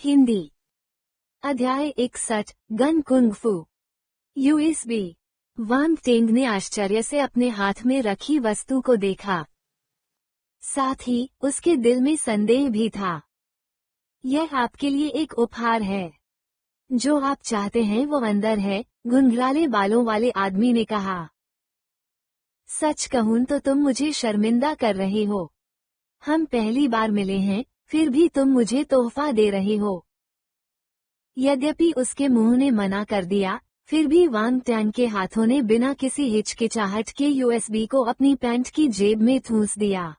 हिंदी। अध्याय 61 gun kung फू। USB. वांग tang ने आश्चर्य से अपने हाथ में रखी वस्तु को देखा। साथ ही उसके दिल में संदेह भी था। यह आपके लिए एक उपहार है। जो आप चाहते हैं वो अंदर है, घुंघराले बालों वाले आदमी ने कहा। सच कहूं तो तुम मुझे शर्मिंदा कर रहे हो। हम पहली बार मिले हैं, फिर भी तुम मुझे तोहफा दे रहे हो। यद्यपि उसके मुंह ने मना कर दिया, फिर भी वांग टैंग के हाथों ने बिना किसी हिचकिचाहट के यूएसबी को अपनी पैंट की जेब में ठूंस दिया।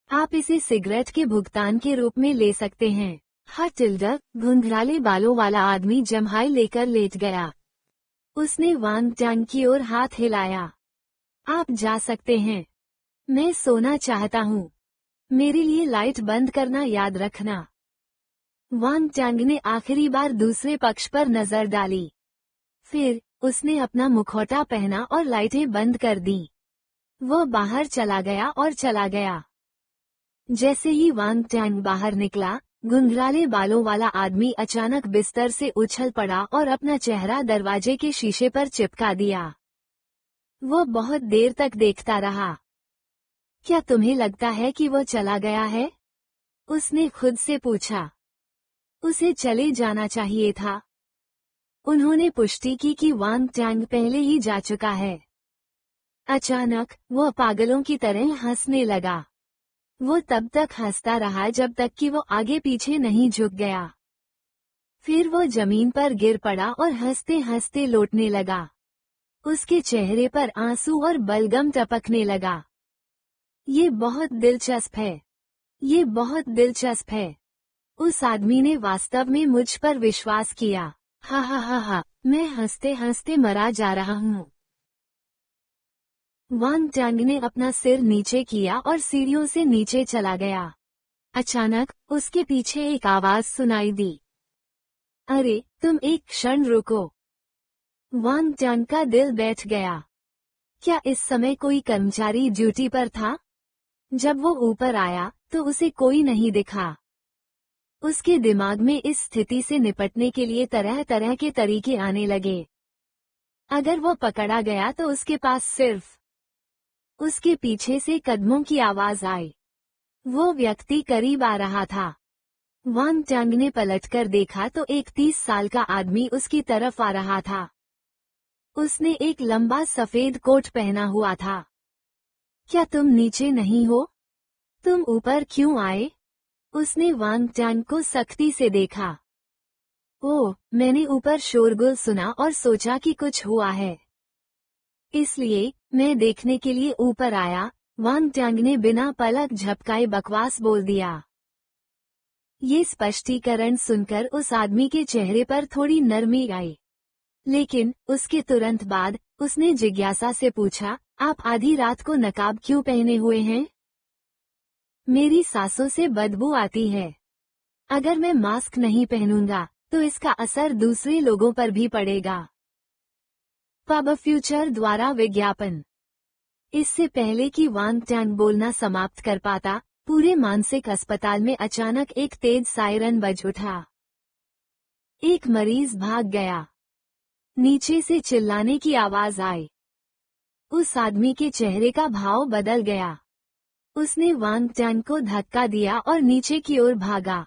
आप इसे सिगरेट के भुगतान के रूप में ले सकते हैं। हाँ टिल्डा, घुंघराले बालों वाला आदमी जम्हाई लेकर लेट गया। उसने वांग टैंग की ओर हाथ हिलाया। आप जा सकते हैं। मैं सोना चाहता हूँ। मेरे लिए लाइट बंद करना याद रखना। वांग टैंग ने आखिरी बार दूसरे पक्ष पर नजर डाली। फिर उसने अपना मुखौटा पहना और लाइटें बंद कर दी। वो बाहर चला गया। जैसे ही वांग टैंग बाहर निकला, घुंघराले बालों वाला आदमी अचानक बिस्तर से उछल पड़ा और अपना चेहरा दरवाजे के शीशे पर चिपका दिया। वो बहुत देर तक देखता रहा। क्या तुम्हें लगता है कि वो चला गया है? उसने खुद से पूछा। उसे चले जाना चाहिए था। उन्होंने पुष्टि की कि वांग टैंग पहले ही जा चुका है। अचानक वो पागलों की तरह हंसने लगा। वो तब तक हंसता रहा जब तक कि वो आगे पीछे नहीं झुक गया। फिर वो जमीन पर गिर पड़ा और हंसते हंसते लौटने लगा। उसके चेहरे पर आंसू और बलगम टपकने लगा। ये बहुत दिलचस्प है। उस आदमी ने वास्तव में मुझ पर विश्वास किया। हा, मैं हंसते हंसते मरा जा रहा हूँ। वांग टैंग ने अपना सिर नीचे किया और सीढ़ियों से नीचे चला गया। अचानक उसके पीछे एक आवाज सुनाई दी। अरे, तुम एक क्षण रुको। वांग टैंग का दिल बैठ गया। क्या इस समय कोई कर्मचारी ड्यूटी पर था? जब वो ऊपर आया तो उसे कोई नहीं दिखा। उसके दिमाग में इस स्थिति से निपटने के लिए तरह तरह के तरीके आने लगे। अगर वो पकड़ा गया तो उसके पास सिर्फ उसके पीछे से कदमों की आवाज आई। वो व्यक्ति करीब आ रहा था। वांग टैंग ने पलटकर देखा तो एक 30 साल का आदमी उसकी तरफ आ रहा था। उसने एक लंबा सफेद कोट पहना हुआ था। क्या तुम नीचे नहीं हो? तुम ऊपर क्यों आए? उसने वांग टैंग को सख्ती से देखा। ओह, मैंने ऊपर शोरगुल सुना और सोचा कि कुछ हुआ है, इसलिए मैं देखने के लिए ऊपर आया। वांग टैंग ने बिना पलक झपकाए बकवास बोल दिया। ये स्पष्टीकरण सुनकर उस आदमी के चेहरे पर थोड़ी नरमी आई। लेकिन उसके तुरंत बाद उसने जिज्ञासा से पूछा, आप आधी रात को नकाब क्यों पहने हुए हैं? मेरी सांसों से बदबू आती है। अगर मैं मास्क नहीं पहनूंगा तो इसका असर दूसरे लोगों पर भी पड़ेगा। पब फ्यूचर द्वारा विज्ञापन। इससे पहले कि वांग टैंग बोलना समाप्त कर पाता, पूरे मानसिक अस्पताल में अचानक एक तेज सायरन बज उठा। एक मरीज भाग गया। नीचे से चिल्लाने की आवाज आई। उस आदमी के चेहरे का भाव बदल गया। उसने वांग टैंग को धक्का दिया और नीचे की ओर भागा।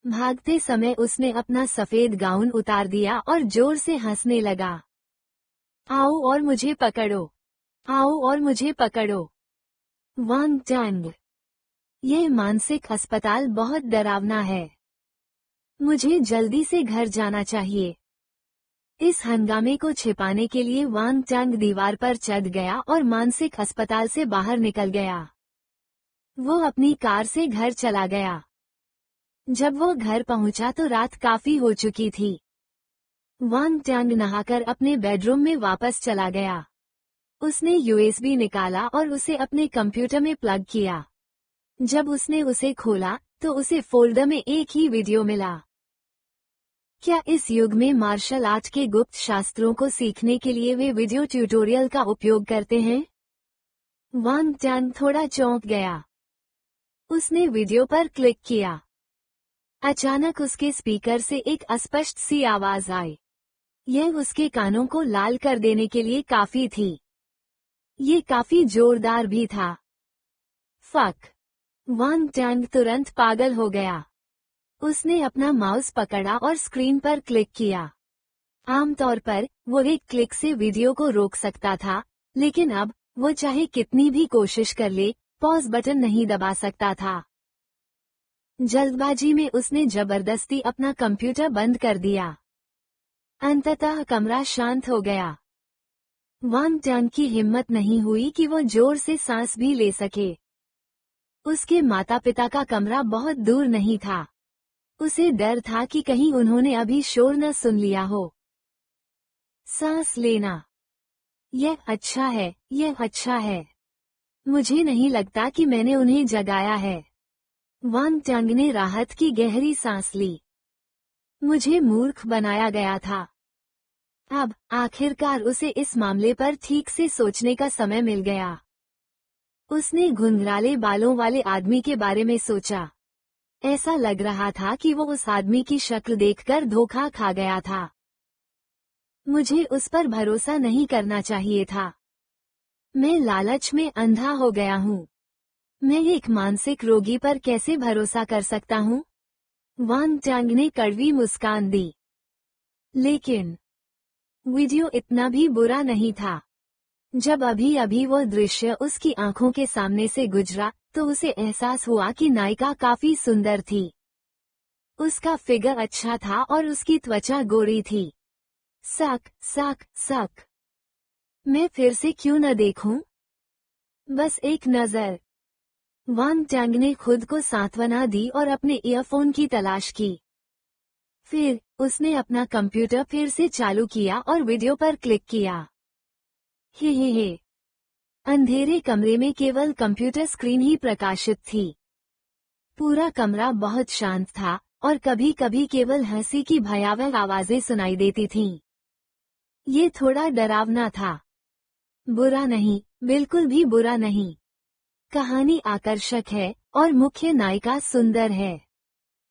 भागते समय उसने अपना सफेद गाउन उतार दिया और जोर से हंसने लगा। आओ और मुझे पकड़ो। वांग टैंग, यह मानसिक अस्पताल बहुत डरावना है। मुझे जल्दी से घर जाना चाहिए। इस हंगामे को छिपाने के लिए वांग टैंग दीवार पर चढ़ गया और मानसिक अस्पताल से बाहर निकल गया। वो अपनी कार से घर चला गया। जब वो घर पहुंचा तो रात काफी हो चुकी थी। वांग टैंग नहाकर अपने बेडरूम में वापस चला गया। उसने यूएसबी निकाला और उसे अपने कंप्यूटर में प्लग किया। जब उसने उसे खोला तो उसे फोल्डर में एक ही वीडियो मिला। क्या इस युग में मार्शल आर्ट के गुप्त शास्त्रों को सीखने के लिए वे वीडियो ट्यूटोरियल का उपयोग करते हैं? वांग टैंग थोड़ा चौंक गया। उसने वीडियो पर क्लिक किया। अचानक उसके स्पीकर से एक अस्पष्ट सी आवाज आई। यह उसके कानों को लाल कर देने के लिए काफी थी। ये काफी जोरदार भी था। फक! वांग टैंग तुरंत पागल हो गया। उसने अपना माउस पकड़ा और स्क्रीन पर क्लिक किया। आमतौर पर वो एक क्लिक से वीडियो को रोक सकता था, लेकिन अब वो चाहे कितनी भी कोशिश कर ले, पॉज बटन नहीं दबा सकता था। जल्दबाजी में उसने जबरदस्ती अपना कंप्यूटर बंद कर दिया। अंततः कमरा शांत हो गया। वांग टैंग की हिम्मत नहीं हुई कि वो जोर से सांस भी ले सके। उसके माता पिता का कमरा बहुत दूर नहीं था। उसे डर था कि कहीं उन्होंने अभी शोर न सुन लिया हो। सांस लेना। यह अच्छा है, यह अच्छा है। मुझे नहीं लगता कि मैंने उन्हें जगाया है। वांग टैंग ने राहत की गहरी सांस ली। मुझे मूर्ख बनाया गया था। अब आखिरकार उसे इस मामले पर ठीक से सोचने का समय मिल गया। उसने घुंघराले बालों वाले आदमी के बारे में सोचा। ऐसा लग रहा था कि वो उस आदमी की शक्ल देखकर धोखा खा गया था। मुझे उस पर भरोसा नहीं करना चाहिए था। मैं लालच में अंधा हो गया हूँ। मैं एक मानसिक रोगी पर कैसे भरोसा कर सकता हूँ? वांग टैंग ने कड़वी मुस्कान दी। लेकिन वीडियो इतना भी बुरा नहीं था। जब अभी अभी वो दृश्य उसकी आंखों के सामने से गुजरा, तो उसे एहसास हुआ कि नायिका काफी सुंदर थी। उसका फिगर अच्छा था और उसकी त्वचा गोरी थी। सक सक सक। मैं फिर से क्यों न देखूं? बस एक नजर। वांग टैंग ने खुद को सांत्वना दी और अपने ईयरफोन की तलाश की। फिर उसने अपना कंप्यूटर फिर से चालू किया और वीडियो पर क्लिक किया। हे। अंधेरे कमरे में केवल कंप्यूटर स्क्रीन ही प्रकाशित थी। पूरा कमरा बहुत शांत था और कभी कभी केवल हंसी की भयावह आवाजें सुनाई देती थीं। ये थोड़ा डरावना था। बुरा नहीं, बिल्कुल भी बुरा नहीं। कहानी आकर्षक है और मुख्य नायिका सुंदर है।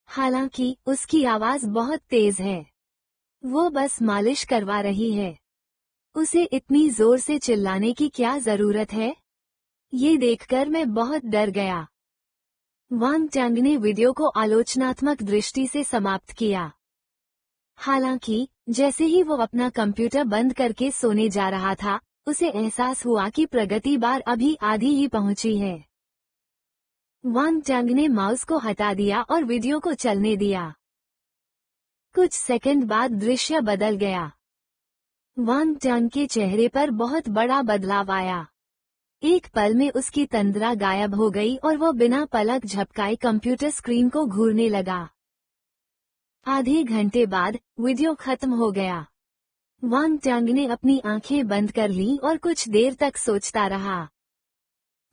हालांकि उसकी आवाज बहुत तेज है। वो बस मालिश करवा रही है। उसे इतनी जोर से चिल्लाने की क्या जरूरत है? ये देखकर मैं बहुत डर गया। वांग टैंग ने वीडियो को आलोचनात्मक दृष्टि से समाप्त किया। हालांकि जैसे ही वो अपना कंप्यूटर बंद करके सोने जा रहा था, उसे एहसास हुआ कि प्रगति बार अभी आधी ही पहुंची है। वांग टैंग ने माउस को हटा दिया और वीडियो को चलने दिया। कुछ सेकंड बाद दृश्य बदल गया। वांग टैंग के चेहरे पर बहुत बड़ा बदलाव आया। एक पल में उसकी तंद्रा गायब हो गई और वो बिना पलक झपकाए कंप्यूटर स्क्रीन को घूरने लगा। आधे घंटे बाद वीडियो खत्म हो गया। वांग टैंग ने अपनी आंखें बंद कर लीं और कुछ देर तक सोचता रहा।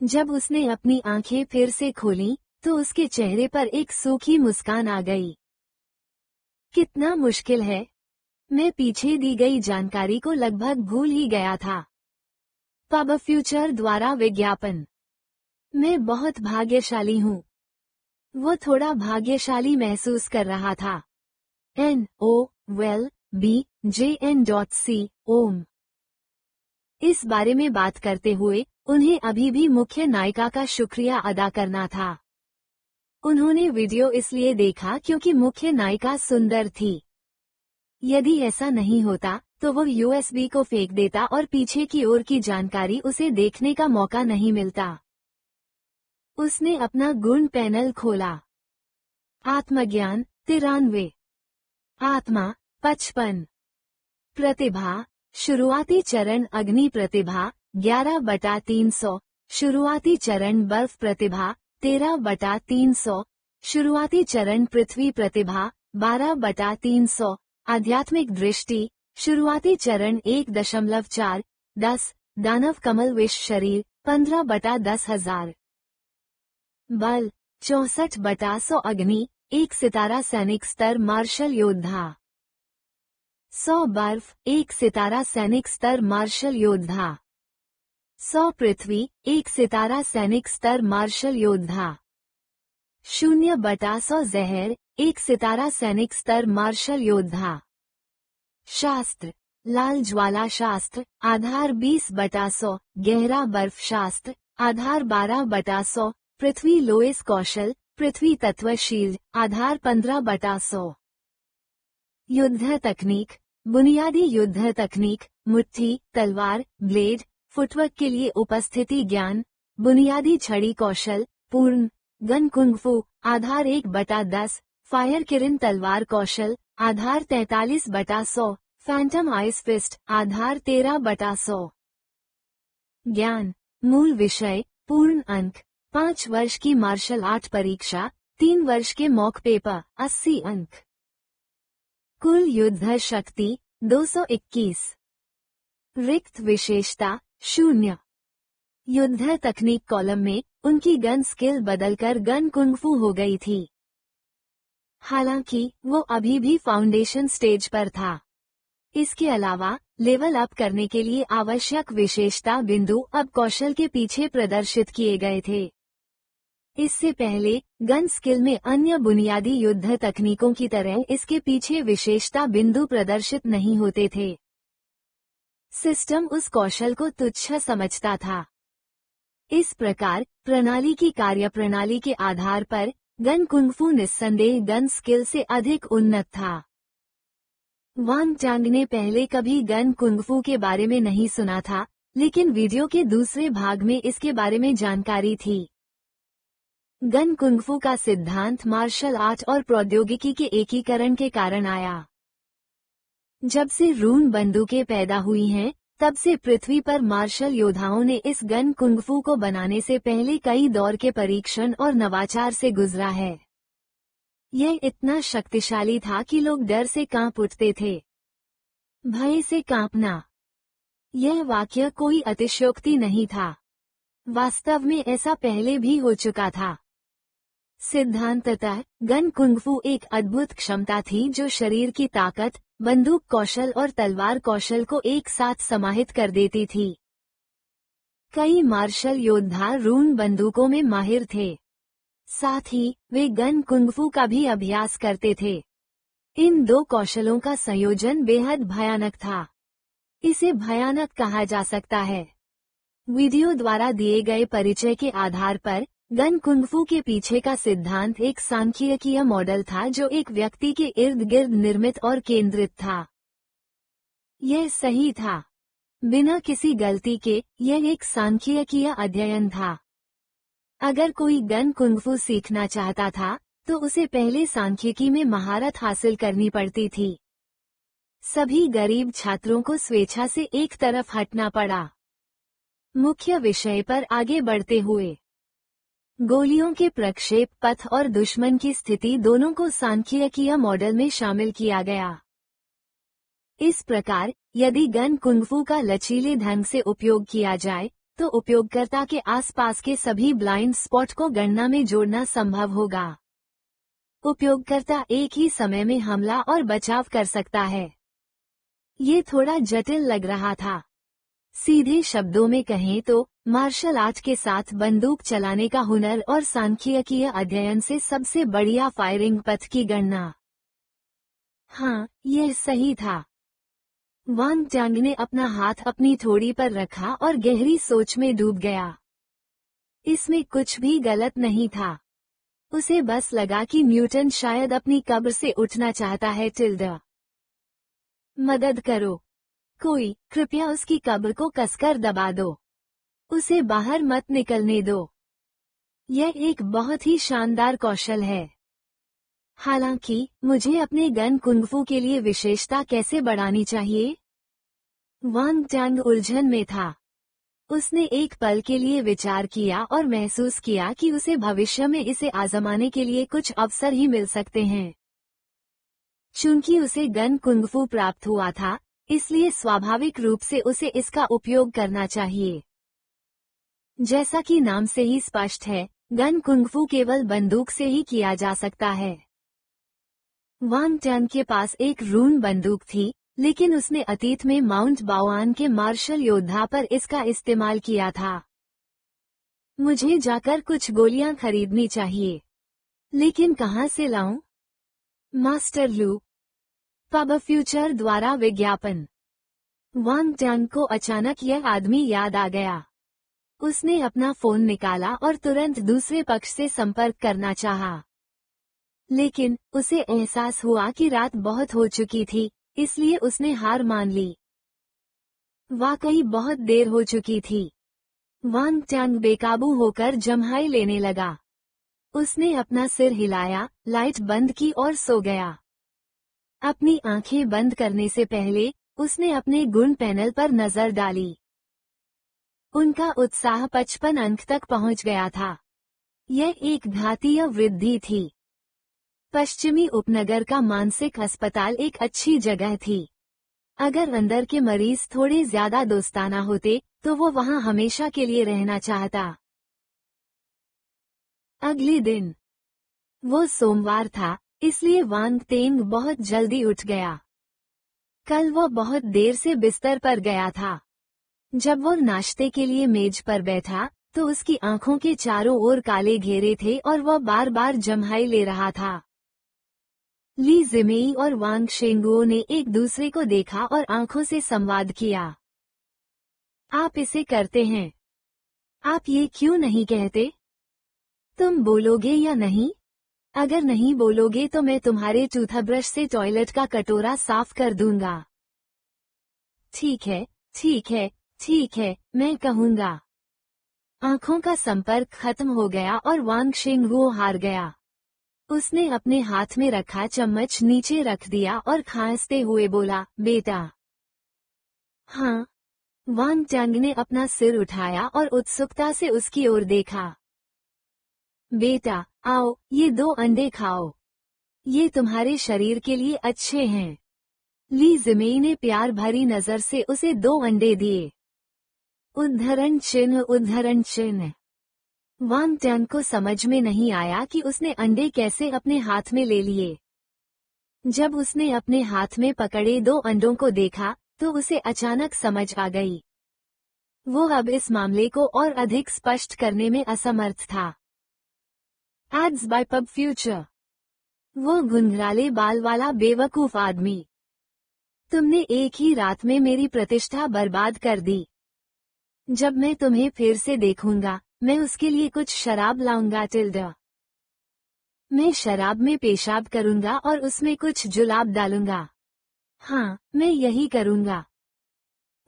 जब उसने अपनी आंखें फिर से खोलीं, तो उसके चेहरे पर एक सूखी मुस्कान आ गई। कितना मुश्किल है। मैं पीछे दी गई जानकारी को लगभग भूल ही गया था। पब फ्यूचर द्वारा विज्ञापन। मैं बहुत भाग्यशाली हूँ। वो थोड़ा भाग्यशाली महसूस कर रहा था। NOWELBJN.C ओम। इस बारे में बात करते हुए उन्हें अभी भी मुख्य नायिका का शुक्रिया अदा करना था। उन्होंने वीडियो इसलिए देखा क्योंकि मुख्य नायिका सुंदर थी। यदि ऐसा नहीं होता तो वो USB को फेंक देता और पीछे की ओर की जानकारी उसे देखने का मौका नहीं मिलता। उसने अपना गुण पैनल खोला। आत्मज्ञान 93, आत्मा 55, प्रतिभा शुरुआती चरण अग्नि प्रतिभा 11/300, शुरुआती चरण बर्फ प्रतिभा 13/300, शुरुआती चरण पृथ्वी प्रतिभा 12/300, आध्यात्मिक दृष्टि शुरुआती चरण 1.4, 10, दानव कमल विष शरीर 15/10,000, बल 64/100, अग्नि 1 सितारा सैनिक स्तर मार्शल योद्धा 100, बर्फ 1 सितारा सैनिक स्तर मार्शल योद्धा 100, पृथ्वी 1 सितारा सैनिक स्तर मार्शल योद्धा 0/100, जहर एक सितारा सैनिक स्तर मार्शल योद्धा। शास्त्र, लाल ज्वाला शास्त्र, आधार 20/100, गहरा बर्फ शास्त्र, आधार 12/100, पृथ्वी लोएस कौशल, पृथ्वी तत्व शील्ड, आधार 15/100। युद्ध तकनीक, बुनियादी युद्ध तकनीक, मुट्ठी, तलवार, ब्लेड, फुटवर्क के लिए उपस्थिति ज्ञान, बुनियादी छड़ी कौशल, पूर्ण, गन कुंग-फू, आधार 1/10, फायर किरण तलवार कौशल, आधार 43/100, फैंटम आइस फिस्ट, आधार 13/100। ज्ञान, मूल विषय, पूर्ण अंक, 5 वर्ष की मार्शल आर्ट परीक्षा, 3 वर्ष के मॉक पेपर, 80 अंक। कुल युद्ध शक्ति, 221। रिक्त विशेषता, 0। युद्ध तकनीक कॉलम में, उनकी गन स्किल बदलकर गन कुंग-फू हो गई थी। हालांकि, वो अभी भी फाउंडेशन स्टेज पर था। इसके अलावा, लेवल अप करने के लिए आवश्यक विशेषता बिंदु अब कौशल के पीछे प्रदर्शित किए गए थे। इससे पहले, गन स्किल में अन्य बुनियादी युद्ध तकनीकों की तरह इसके पीछे विशेषता बिंदु प्रदर्शित नहीं होते थे। सिस्टम उस कौशल को तुच्छ समझता था। इस प्रकार, प्रणाली की कार्यप्रणाली के आधार पर, गन कुंग-फू निस्संदेह गन स्किल से अधिक उन्नत था। वांग चांग ने पहले कभी गन कुंग-फू के बारे में नहीं सुना था, लेकिन वीडियो के दूसरे भाग में इसके बारे में जानकारी थी। गन कुंग-फू का सिद्धांत मार्शल आर्ट और प्रौद्योगिकी के एकीकरण के कारण आया। जब से रून बंदूकें पैदा हुई हैं, तब से पृथ्वी पर मार्शल योद्धाओं ने इस गन कुंग-फू को बनाने से पहले कई दौर के परीक्षण और नवाचार से गुजरा है। यह इतना शक्तिशाली था कि लोग डर से कांप उठते थे। भय से कांपना। यह वाक्य कोई अतिशयोक्ति नहीं था। वास्तव में ऐसा पहले भी हो चुका था। सिद्धांततः, गन कुंग-फू एक अद्भुत क्षमता थी जो शरीर की ताकत, बंदूक कौशल और तलवार कौशल को एक साथ समाहित कर देती थी। कई मार्शल योद्धा रून बंदूकों में माहिर थे। साथ ही, वे गन कुंग-फू का भी अभ्यास करते थे। इन दो कौशलों का संयोजन बेहद भयानक था। इसे भयानक कहा जा सकता है। वीडियो द्वारा दिए गए परिचय के आधार पर, गन कुंग-फू के पीछे का सिद्धांत एक सांख्यिकीय मॉडल था जो एक व्यक्ति के इर्द गिर्द निर्मित और केंद्रित था। यह सही था। बिना किसी गलती के, यह एक सांख्यिकीय अध्ययन था। अगर कोई गन कुंग-फू सीखना चाहता था, तो उसे पहले सांख्यिकी में महारत हासिल करनी पड़ती थी। सभी गरीब छात्रों को स्वेच्छा से एक तरफ हटना पड़ा। मुख्य विषय पर आगे बढ़ते हुए, गोलियों के प्रक्षेप पथ और दुश्मन की स्थिति दोनों को सांख्यिकीय मॉडल में शामिल किया गया। इस प्रकार, यदि गन कुंग-फू का लचीले ढंग से उपयोग किया जाए, तो उपयोगकर्ता के आसपास के सभी ब्लाइंड स्पॉट को गणना में जोड़ना संभव होगा। उपयोगकर्ता एक ही समय में हमला और बचाव कर सकता है। ये थोड़ा जटिल लग रहा था। सीधे शब्दों में कहें तो, मार्शल आर्ट के साथ बंदूक चलाने का हुनर और सांख्यिकीय अध्ययन से सबसे बढ़िया फायरिंग पथ की गणना। हाँ, यह सही था। वांग चांग ने अपना हाथ अपनी थोड़ी पर रखा और गहरी सोच में डूब गया। इसमें कुछ भी गलत नहीं था। उसे बस लगा कि न्यूटन शायद अपनी कब्र से उठना चाहता है। मदद करो। कोई, कृपया उसकी कब्र को कसकर दबा दो। उसे बाहर मत निकलने दो। यह एक बहुत ही शानदार कौशल है। हालांकि, मुझे अपने गन कुंग-फू के लिए विशेषता कैसे बढ़ानी चाहिए? वांग चांग उलझन में था। उसने एक पल के लिए विचार किया और महसूस किया कि उसे भविष्य में इसे आजमाने के लिए कुछ अवसर ही मिल सकते हैं। चूंकि उसे गन कुंग-फू प्राप्त हुआ था, इसलिए स्वाभाविक रूप से उसे इसका उपयोग करना चाहिए। जैसा कि नाम से ही स्पष्ट है, गन कुंग-फू केवल बंदूक से ही किया जा सकता है। वांग चांग के पास एक रून बंदूक थी, लेकिन उसने अतीत में माउंट बाओआन के मार्शल योद्धा पर इसका इस्तेमाल किया था। मुझे जाकर कुछ गोलियां खरीदनी चाहिए। लेकिन कहां से लाऊं? मास्टर लू पब फ्यूचर द्वारा विज्ञापन। वांग टैंग को अचानक यह आदमी याद आ गया। उसने अपना फोन निकाला और तुरंत दूसरे पक्ष से संपर्क करना चाहा। लेकिन उसे एहसास हुआ कि रात बहुत हो चुकी थी, इसलिए उसने हार मान ली। वाकई बहुत देर हो चुकी थी। वांग टैंग बेकाबू होकर जम्हाई लेने लगा। उसने अपना सिर हिलाया, लाइट बंद की और सो गया। अपनी आंखें बंद करने से पहले उसने अपने गुण पैनल पर नजर डाली। उनका उत्साह 55 अंक तक पहुंच गया था। यह एक घातीय वृद्धि थी। पश्चिमी उपनगर का मानसिक अस्पताल एक अच्छी जगह थी। अगर अंदर के मरीज थोड़े ज्यादा दोस्ताना होते तो वो वहां हमेशा के लिए रहना चाहता। अगले दिन वो सोमवार था, इसलिए वांग तेंग बहुत जल्दी उठ गया। कल वो बहुत देर से बिस्तर पर गया था। जब वो नाश्ते के लिए मेज पर बैठा तो उसकी आंखों के चारों ओर काले घेरे थे और वह बार बार जम्हाई ले रहा था। ली जिमेई और वांग शेंगुओ ने एक दूसरे को देखा और आंखों से संवाद किया। आप इसे करते हैं। आप ये क्यों नहीं कहते? तुम बोलोगे या नहीं? अगर नहीं बोलोगे तो मैं तुम्हारे टूथब्रश से टॉयलेट का कटोरा साफ कर दूंगा। ठीक है, ठीक है, ठीक है, मैं कहूंगा। आंखों का संपर्क खत्म हो गया और वांग शेंगुओ हार गया। उसने अपने हाथ में रखा चम्मच नीचे रख दिया और खांसते हुए बोला, बेटा। हाँ। वांग टैंग ने अपना सिर उठाया और उत्सुकता से उसकी ओर देखा। बेटा, आओ, ये 2 अंडे खाओ। ये तुम्हारे शरीर के लिए अच्छे हैं। ली जिमेई ने प्यार भरी नजर से उसे 2 अंडे दिए। उद्धरण चिन्ह, उद्धरण चिन्ह। वांग टैंग को समझ में नहीं आया कि उसने अंडे कैसे अपने हाथ में ले लिए। जब उसने अपने हाथ में पकड़े 2 अंडों को देखा तो उसे अचानक समझ आ गई। वो अब इस मामले को और अधिक स्पष्ट करने में असमर्थ था। Ads by pub future. वो घुंघराले बाल वाला बेवकूफ आदमी। तुमने एक ही रात में मेरी प्रतिष्ठा बर्बाद कर दी। जब मैं तुम्हें फिर से देखूंगा मैं उसके लिए कुछ शराब लाऊंगा टिल्डा। मैं शराब में पेशाब करूंगा और उसमें कुछ जुलाब डालूंगा। हाँ, मैं यही करूंगा।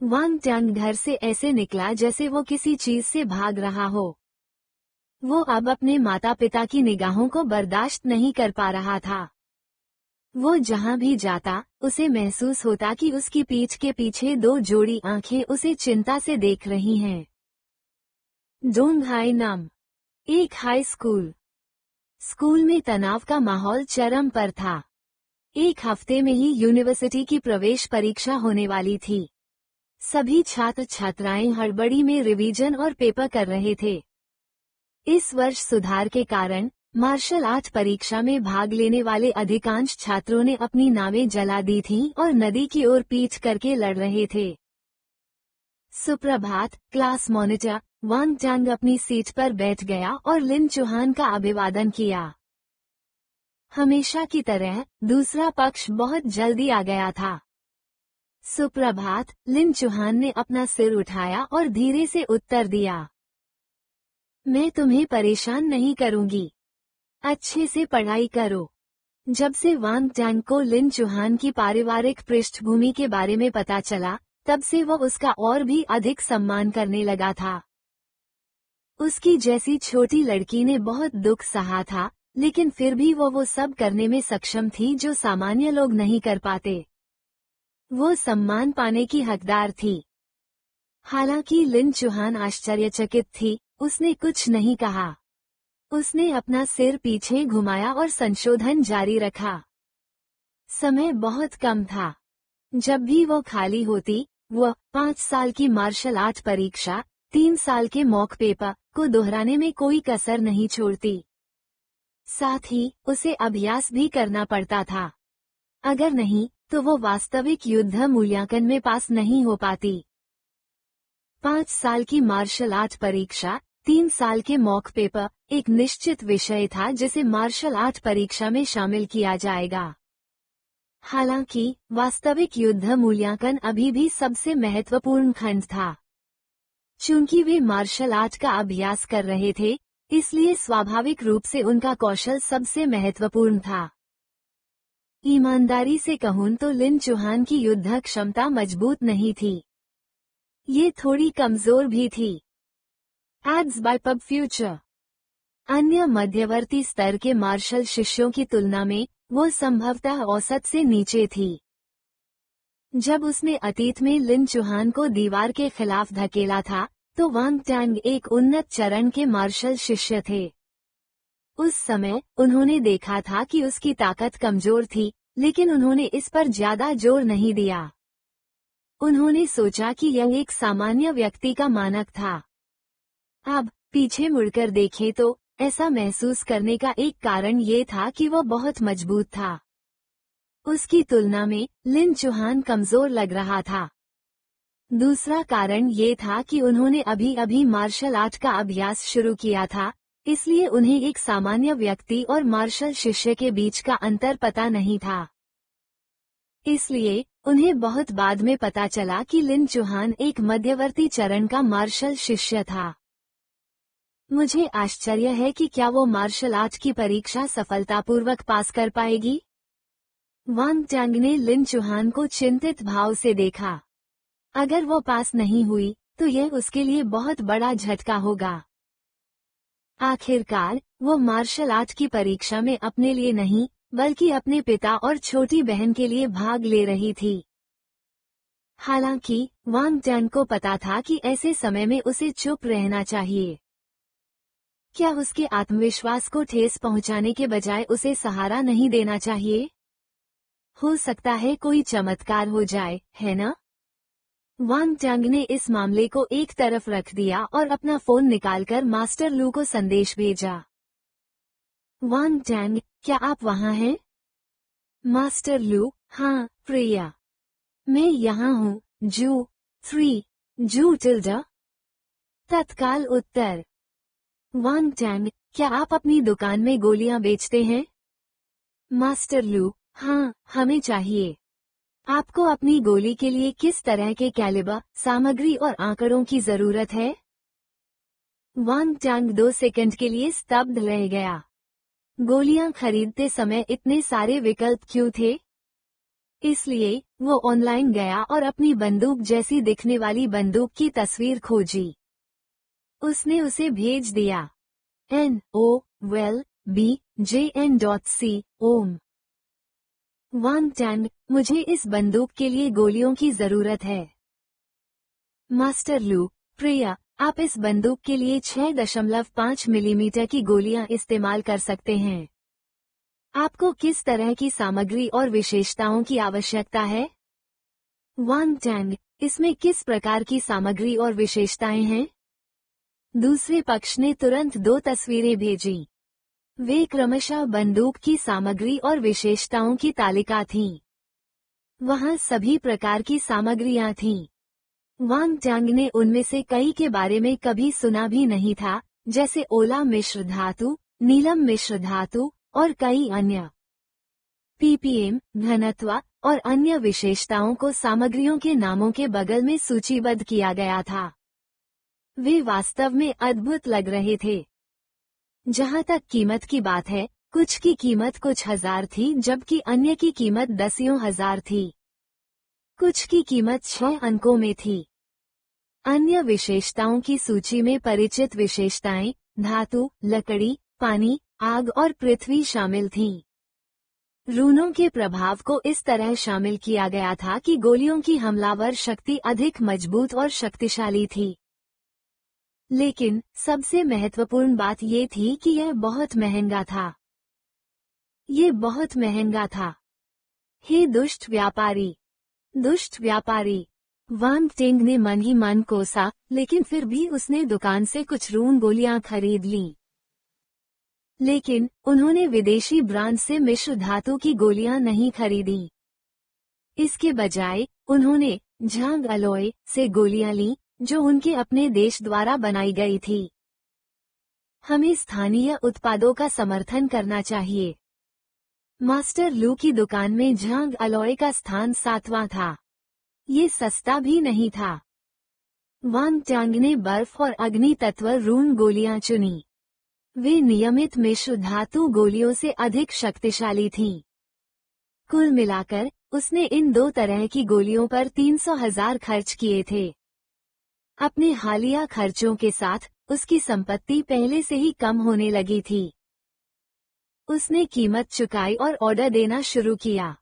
वांग टैंग घर से ऐसे निकला जैसे वो किसी चीज से भाग रहा हो। वो अब अपने माता पिता की निगाहों को बर्दाश्त नहीं कर पा रहा था। वो जहां भी जाता उसे महसूस होता कि उसकी पीठ के पीछे 2 जोड़ी आंखें उसे चिंता से देख रही हैं। डोंगहाई नाम एक हाई स्कूल। स्कूल में तनाव का माहौल चरम पर था। एक हफ्ते में ही यूनिवर्सिटी की प्रवेश परीक्षा होने वाली थी। सभी छात्र छात्राएं हड़बड़ी में रिवीजन और पेपर कर रहे थे। इस वर्ष सुधार के कारण मार्शल आर्ट परीक्षा में भाग लेने वाले अधिकांश छात्रों ने अपनी नावें जला दी थीं और नदी की ओर पीठ करके लड़ रहे थे। सुप्रभात, क्लास मॉनिटर। वांग टैंग अपनी सीट पर बैठ गया और लिन चुहान का अभिवादन किया। हमेशा की तरह दूसरा पक्ष बहुत जल्दी आ गया था। सुप्रभात, लिन चुहान ने अपना सिर उठाया और धीरे से उत्तर दिया। मैं तुम्हें परेशान नहीं करूंगी। अच्छे से पढ़ाई करो। जब से वांग टैंग को लिन चुहान की पारिवारिक पृष्ठभूमि के बारे में पता चला, तब से वो उसका और भी अधिक सम्मान करने लगा था। उसकी जैसी छोटी लड़की ने बहुत दुख सहा था, लेकिन फिर भी वो सब करने में सक्षम थी जो सामान्य लोग नहीं कर पाते। वो सम्मान पाने की हकदार थी। हालांकि लिन चुहान आश्चर्यचकित थी, उसने कुछ नहीं कहा। उसने अपना सिर पीछे घुमाया और संशोधन जारी रखा। समय बहुत कम था। जब भी वो खाली होती, वह 5 साल की मार्शल आर्ट परीक्षा, 3 साल के मॉक पेपर को दोहराने में कोई कसर नहीं छोड़ती। साथ ही उसे अभ्यास भी करना पड़ता था। अगर नहीं तो वो वास्तविक युद्ध मूल्यांकन में पास नहीं हो पाती। 5 साल की मार्शल आर्ट परीक्षा, 3 साल के मॉक पेपर एक निश्चित विषय था जिसे मार्शल आर्ट परीक्षा में शामिल किया जाएगा। हालांकि वास्तविक युद्ध मूल्यांकन अभी भी सबसे महत्वपूर्ण खंड था। चूंकि वे मार्शल आर्ट का अभ्यास कर रहे थे, इसलिए स्वाभाविक रूप से उनका कौशल सबसे महत्वपूर्ण था। ईमानदारी से कहूं तो लिन चुहान की युद्ध क्षमता मजबूत नहीं थी, ये थोड़ी कमजोर भी थी। Ads by pub future. अन्य मध्यवर्ती स्तर के मार्शल शिष्यों की तुलना में वो संभवतः औसत से नीचे थी। जब उसने अतीत में लिन चुहान को दीवार के खिलाफ धकेला था, तो वांग टैंग एक उन्नत चरण के मार्शल शिष्य थे। उस समय उन्होंने देखा था कि उसकी ताकत कमजोर थी, लेकिन उन्होंने इस पर ज्यादा जोर नहीं दिया। उन्होंने सोचा कि यह एक सामान्य व्यक्ति का मानक था। अब पीछे मुड़कर देखें तो ऐसा महसूस करने का एक कारण ये था कि वह बहुत मजबूत था। उसकी तुलना में लिन चुहान कमजोर लग रहा था। दूसरा कारण ये था कि उन्होंने अभी अभी मार्शल आर्ट का अभ्यास शुरू किया था, इसलिए उन्हें एक सामान्य व्यक्ति और मार्शल शिष्य के बीच का अंतर पता नहीं था। इसलिए उन्हें बहुत बाद में पता चला कि लिन चुहान एक मध्यवर्ती चरण का मार्शल शिष्य था। मुझे आश्चर्य है कि क्या वो मार्शल आर्ट की परीक्षा सफलतापूर्वक पास कर पाएगी? वांग टैंग ने लिन चुहान को चिंतित भाव से देखा। अगर वो पास नहीं हुई तो यह उसके लिए बहुत बड़ा झटका होगा। आखिरकार वो मार्शल आर्ट की परीक्षा में अपने लिए नहीं, बल्कि अपने पिता और छोटी बहन के लिए भाग ले रही थी। हालांकि वांग टैंग को पता था कि ऐसे समय में उसे चुप रहना चाहिए। क्या उसके आत्मविश्वास को ठेस पहुंचाने के बजाय उसे सहारा नहीं देना चाहिए? हो सकता है कोई चमत्कार हो जाए, है ना? वांग टैंग ने इस मामले को एक तरफ रख दिया और अपना फोन निकालकर मास्टर लू को संदेश भेजा। वांग टैंग, क्या आप वहाँ हैं? मास्टर लू, हाँ प्रिया, मैं यहाँ हूँ। जू 3 जू टिल्डा। तत्काल उत्तर। वांग टैंग, क्या आप अपनी दुकान में गोलियां बेचते हैं? मास्टर लू, हाँ, हमें चाहिए। आपको अपनी गोली के लिए किस तरह के कैलिबर, सामग्री और आंकड़ों की जरूरत है? वांग टैंग 2 सेकंड के लिए स्तब्ध रह गया। गोलियां खरीदते समय इतने सारे विकल्प क्यों थे? इसलिए वो ऑनलाइन गया और अपनी बंदूक जैसी दिखने वाली बंदूक की तस्वीर खोजी। उसने उसे भेज दिया। NOWELBJN.C ओम। वांग टैंग, मुझे इस बंदूक के लिए गोलियों की जरूरत है। मास्टर लू, प्रिया, आप इस बंदूक के लिए 6.5 मिलीमीटर की गोलियां इस्तेमाल कर सकते हैं। आपको किस तरह की सामग्री और विशेषताओं की आवश्यकता है? वांग टैंग, इसमें किस प्रकार की सामग्री और विशेषताएं हैं? दूसरे पक्ष ने तुरंत 2 तस्वीरें भेजी। वे क्रमशः बंदूक की सामग्री और विशेषताओं की तालिका थीं। वहां सभी प्रकार की सामग्रियां थीं। वांग टैंग ने उनमें से कई के बारे में कभी सुना भी नहीं था, जैसे ओला मिश्र धातु, नीलम मिश्र धातु और कई अन्य। पीपीएम, घनत्व और अन्य विशेषताओं को सामग्रियों के नामों के बगल में सूचीबद्ध किया गया था। वे वास्तव में अद्भुत लग रहे थे। जहां तक कीमत की बात है, कुछ की कीमत कुछ हजार थी जबकि अन्य की कीमत दसियों हजार थी। कुछ की कीमत 6 अंकों में थी। अन्य विशेषताओं की सूची में परिचित विशेषताएं, धातु, लकड़ी, पानी, आग और पृथ्वी शामिल थीं। रूनों के प्रभाव को इस तरह शामिल किया गया था कि गोलियों की हमलावर शक्ति अधिक मजबूत और शक्तिशाली थी। लेकिन सबसे महत्वपूर्ण बात ये थी कि यह बहुत महंगा था। ये बहुत महंगा था। हे दुष्ट व्यापारी! दुष्ट व्यापारी! वांग टैंग ने मन ही मन कोसा, लेकिन फिर भी उसने दुकान से कुछ रून गोलियां खरीद लीं। लेकिन उन्होंने विदेशी ब्रांड से मिश्र धातु की गोलियां नहीं खरीदी। इसके बजाय उन्होंने झांग अलॉय से गोलियां लीं, जो उनके अपने देश द्वारा बनाई गई थी। हमें स्थानीय उत्पादों का समर्थन करना चाहिए। मास्टर लू की दुकान में झांग अलॉय का स्थान 7वां था। ये सस्ता भी नहीं था। वांग टांग ने बर्फ और अग्नि तत्व रून गोलियां चुनी। वे नियमित मिश्र धातु गोलियों से अधिक शक्तिशाली थीं। कुल मिलाकर उसने इन 2 तरह की गोलियों पर 300,000 खर्च किए थे। अपने हालिया खर्चों के साथ उसकी संपत्ति पहले से ही कम होने लगी थी। उसने कीमत चुकाई और ऑर्डर देना शुरू किया।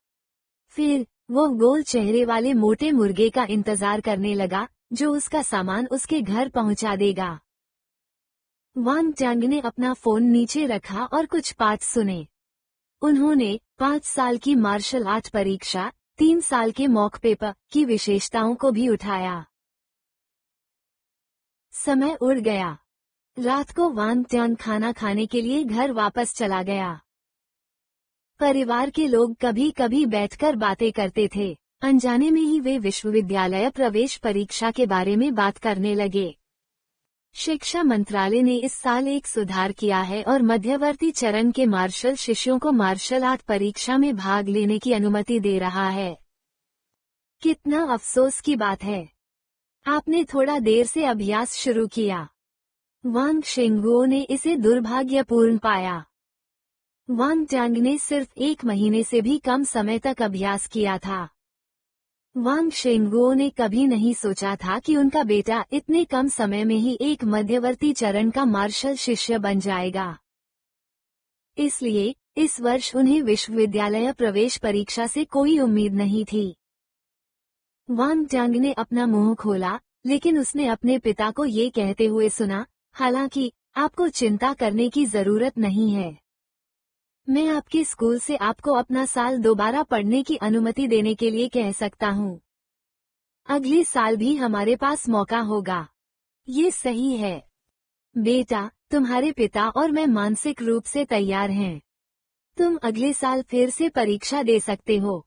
फिर वो गोल चेहरे वाले मोटे मुर्गे का इंतजार करने लगा जो उसका सामान उसके घर पहुंचा देगा। वांग टांग ने अपना फोन नीचे रखा और कुछ पाठ सुने। उन्होंने 5 साल की मार्शल आर्ट परीक्षा, 3 साल के मॉक पेपर की विशेषताओं को भी उठाया। समय उड़ गया। रात को वांग टांग खाना खाने के लिए घर वापस चला गया। परिवार के लोग कभी कभी बैठकर बातें करते थे। अनजाने में ही वे विश्वविद्यालय प्रवेश परीक्षा के बारे में बात करने लगे। शिक्षा मंत्रालय ने इस साल एक सुधार किया है और मध्यवर्ती चरण के मार्शल शिष्यों को मार्शल आर्ट परीक्षा में भाग लेने की अनुमति दे रहा है। कितना अफसोस की बात है। आपने थोड़ा देर से अभ्यास शुरू किया। वांग शेंगुओ ने इसे दुर्भाग्यपूर्ण पाया। वांग टांग ने सिर्फ 1 महीने से भी कम समय तक अभ्यास किया था। वांग शेंगुओ ने कभी नहीं सोचा था कि उनका बेटा इतने कम समय में ही एक मध्यवर्ती चरण का मार्शल शिष्य बन जाएगा। इसलिए इस वर्ष उन्हें विश्वविद्यालय प्रवेश परीक्षा से कोई उम्मीद नहीं थी। वांग टांग ने अपना मुंह खोला, लेकिन उसने अपने पिता को ये कहते हुए सुना, हालांकि आपको चिंता करने की जरूरत नहीं है। मैं आपके स्कूल से आपको अपना साल दोबारा पढ़ने की अनुमति देने के लिए कह सकता हूँ। अगले साल भी हमारे पास मौका होगा। ये सही है बेटा, तुम्हारे पिता और मैं मानसिक रूप से तैयार हैं। तुम अगले साल फिर से परीक्षा दे सकते हो।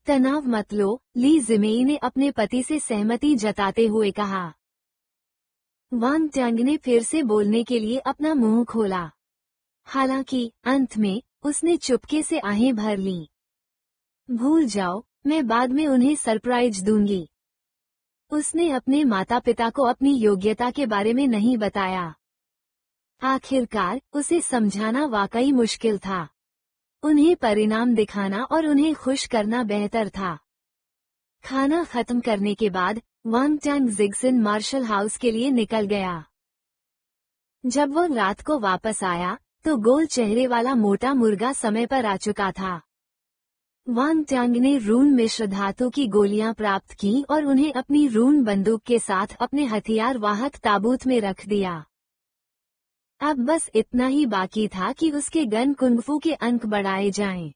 तनाव मत लो, ली जिमेई ने अपने पति से सहमति जताते हुए कहा। वांग टांग ने फिर से बोलने के लिए अपना मुंह खोला। हालांकि अंत में उसने चुपके से आहें भर लीं। भूल जाओ, मैं बाद में उन्हें सरप्राइज दूंगी। उसने अपने माता पिता को अपनी योग्यता के बारे में नहीं बताया। आखिरकार उसे समझाना वाकई मुश्किल था। उन्हें परिणाम दिखाना और उन्हें खुश करना बेहतर था। खाना खत्म करने के बाद वांग टांग जिगसिन मार्शल हाउस के लिए निकल गया। जब वो रात को वापस आया तो गोल चेहरे वाला मोटा मुर्गा समय पर आ चुका था। वांग टांग ने रून मिश्र धातु की गोलियां प्राप्त की और उन्हें अपनी रून बंदूक के साथ अपने हथियार वाहक ताबूत में रख दिया। अब बस इतना ही बाकी था कि उसके गन कुंगफू के अंक बढ़ाए जाएं।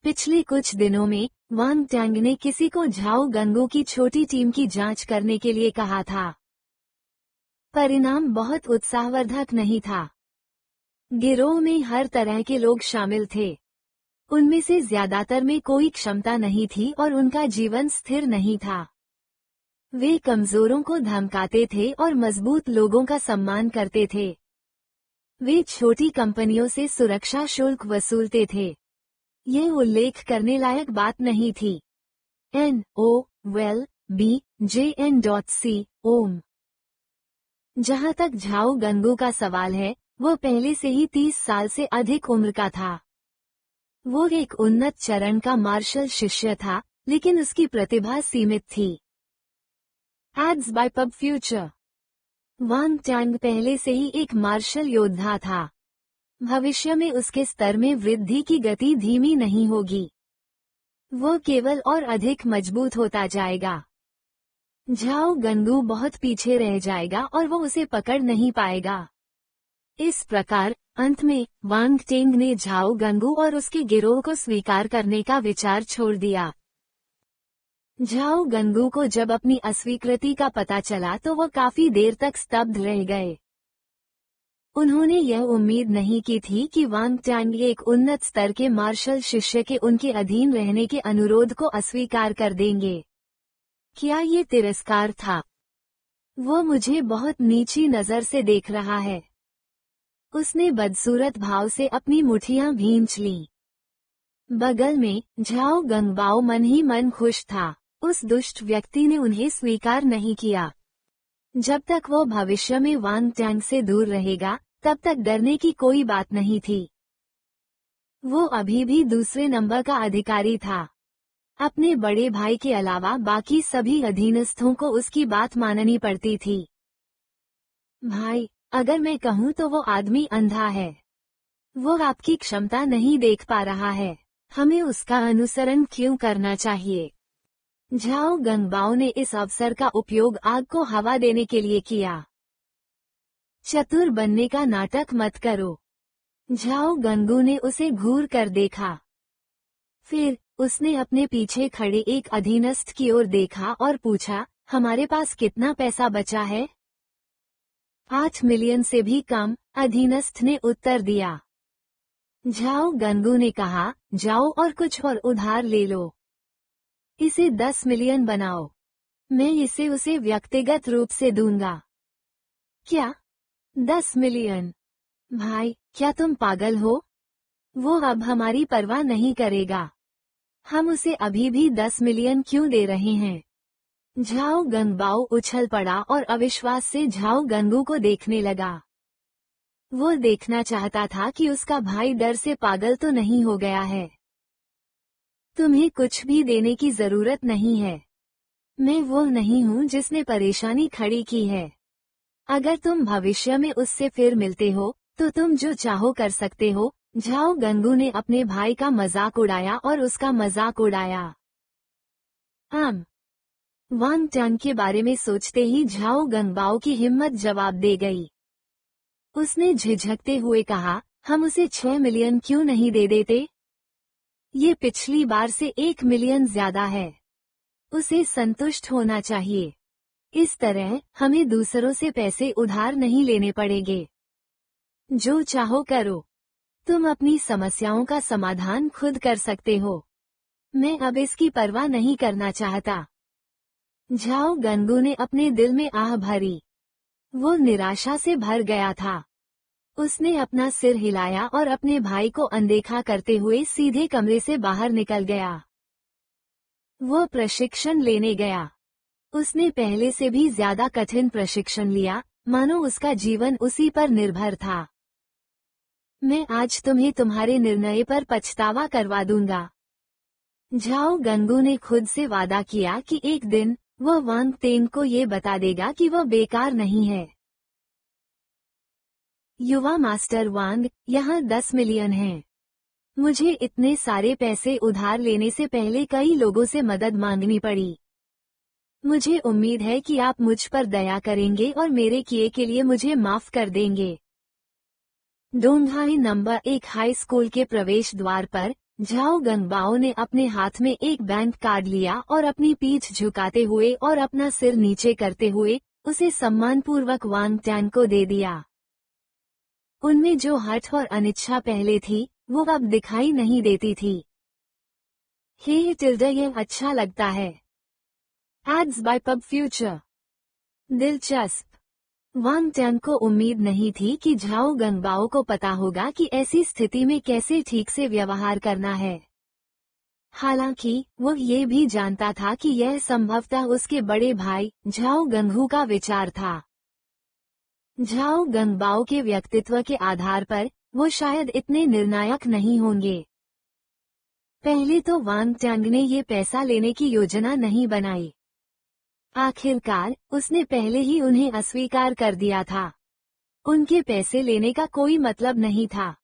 पिछले कुछ दिनों में वांग टांग ने किसी को झाओ गंगू की छोटी टीम की जांच करने के लिए कहा था। परिणाम बहुत उत्साहवर्धक नहीं था। गिरोह में हर तरह के लोग शामिल थे। उनमें से ज्यादातर में कोई क्षमता नहीं थी और उनका जीवन स्थिर नहीं था। वे कमजोरों को धमकाते थे और मजबूत लोगों का सम्मान करते थे। वे छोटी कंपनियों से सुरक्षा शुल्क वसूलते थे। यह उल्लेख करने लायक बात नहीं थी। NOLBJN.C ओम। जहां तक झाओ गंगू का सवाल है, वो पहले से ही 30 साल से अधिक उम्र का था। वो एक उन्नत चरण का मार्शल शिष्य था, लेकिन उसकी प्रतिभा सीमित थी। Ads by pub Future. Wang Tang पहले से ही एक मार्शल योद्धा था। भविष्य में उसके स्तर में वृद्धि की गति धीमी नहीं होगी। वो केवल और अधिक मजबूत होता जाएगा। झाओ गंगू बहुत पीछे रह जाएगा और वो उसे पकड़ नहीं पाएगा। इस प्रकार अंत में वांग टांग ने झाओ गंगू और उसके गिरोह को स्वीकार करने का विचार छोड़ दिया। झाओ गंगू को जब अपनी अस्वीकृति का पता चला तो वो काफी देर तक स्तब्ध रह गए। उन्होंने यह उम्मीद नहीं की थी कि वांग टांग एक उन्नत स्तर के मार्शल शिष्य के उनके अधीन रहने के अनुरोध को अस्वीकार कर देंगे। क्या ये तिरस्कार था? वो मुझे बहुत नीची नजर से देख रहा है। उसने बदसूरत भाव से अपनी मुठियां भींच लीं। बगल में झाओ गंगबाओ मन ही मन खुश था। उस दुष्ट व्यक्ति ने उन्हें स्वीकार नहीं किया। जब तक वो भविष्य में वांग टैंग से दूर रहेगा, तब तक डरने की कोई बात नहीं थी। वो अभी भी दूसरे नंबर का अधिकारी था। अपने बड़े भाई के अलावा बाकी सभी अधीनस्थों को उसकी बात माननी पड़ती थी। भाई, अगर मैं कहूँ तो वो आदमी अंधा है। वो आपकी क्षमता नहीं देख पा रहा है। हमें उसका अनुसरण क्यों करना चाहिए? झाओ गंगबाओ ने इस अवसर का उपयोग आग को हवा देने के लिए किया। चतुर बनने का नाटक मत करो। झाओ गंगू ने उसे घूर कर देखा। फिर उसने अपने पीछे खड़े एक अधीनस्थ की ओर देखा और पूछा, हमारे पास कितना पैसा बचा है? 8 मिलियन से भी कम, अधीनस्थ ने उत्तर दिया। झाओ गंगू ने कहा, जाओ और कुछ और उधार ले लो। इसे 10 मिलियन बनाओ। मैं इसे उसे व्यक्तिगत रूप से दूंगा। क्या? 10 मिलियन? भाई, क्या तुम पागल हो? वो अब हमारी परवाह नहीं करेगा। हम उसे अभी भी 10 मिलियन क्यों दे रहे हैं? झाओ गंगबाओ उछल पड़ा और अविश्वास से झाओ गंगू को देखने लगा। वो देखना चाहता था कि उसका भाई डर से पागल तो नहीं हो गया है। तुम्हें कुछ भी देने की जरूरत नहीं है। मैं वो नहीं हूँ जिसने परेशानी खड़ी की है। अगर तुम भविष्य में उससे फिर मिलते हो, तो तुम जो चाहो कर सकते हो। झाओ गंगू ने अपने भाई का मजाक उड़ाया और उसका मजाक उड़ाया। वांग टैंग के बारे में सोचते ही झाओ गंगबाओ की हिम्मत जवाब दे गई। उसने झिझकते हुए कहा, हम उसे 6 मिलियन क्यों नहीं दे देते? ये पिछली बार से 1 मिलियन ज्यादा है। उसे संतुष्ट होना चाहिए। इस तरह हमें दूसरों से पैसे उधार नहीं लेने पड़ेंगे। जो चाहो करो। तुम अपनी समस्याओं का समाधान खुद कर सकते हो। मैं अब इसकी परवाह नहीं करना चाहता। झाओ गंगू ने अपने दिल में आह भरी। वो निराशा से भर गया था। उसने अपना सिर हिलाया और अपने भाई को अनदेखा करते हुए सीधे कमरे से बाहर निकल गया। वो प्रशिक्षण लेने गया। उसने पहले से भी ज्यादा कठिन प्रशिक्षण लिया, मानो उसका जीवन उसी पर निर्भर था। मैं आज तुम्हें तुम्हारे निर्णय पर पछतावा करवा दूंगा। झाओ गंगू ने खुद से वादा किया कि एक दिन वह वांग तेन को ये बता देगा कि वह बेकार नहीं है। युवा मास्टर वांग, यहाँ 10 मिलियन हैं। मुझे इतने सारे पैसे उधार लेने से पहले कई लोगों से मदद मांगनी पड़ी। मुझे उम्मीद है कि आप मुझ पर दया करेंगे और मेरे किए के लिए मुझे माफ कर देंगे। डोंगहाई नंबर 1 हाई स्कूल के प्रवेश द्वार पर झाओ गंगबाओ ने अपने हाथ में एक बैंक कार्ड लिया और अपनी पीठ झुकाते हुए और अपना सिर नीचे करते हुए उसे सम्मानपूर्वक वांग टैंग को दे दिया। उनमें जो हठ और अनिच्छा पहले थी, वो अब दिखाई नहीं देती थी। हे टिल्डा, ये अच्छा लगता है। Ads by pub future. दिलचस्प। वांग टैंग को उम्मीद नहीं थी कि झाओ गंगबाओ को पता होगा कि ऐसी स्थिति में कैसे ठीक से व्यवहार करना है। हालांकि वो ये भी जानता था कि यह संभवतः उसके बड़े भाई झाओ गंगहू का विचार था। झाओ गंगबाओ के व्यक्तित्व के आधार पर वो शायद इतने निर्णायक नहीं होंगे। पहले तो वांग टैंग ने ये पैसा लेने की योजना नहीं बनाई। आखिरकार उसने पहले ही उन्हें अस्वीकार कर दिया था। उनके पैसे लेने का कोई मतलब नहीं था।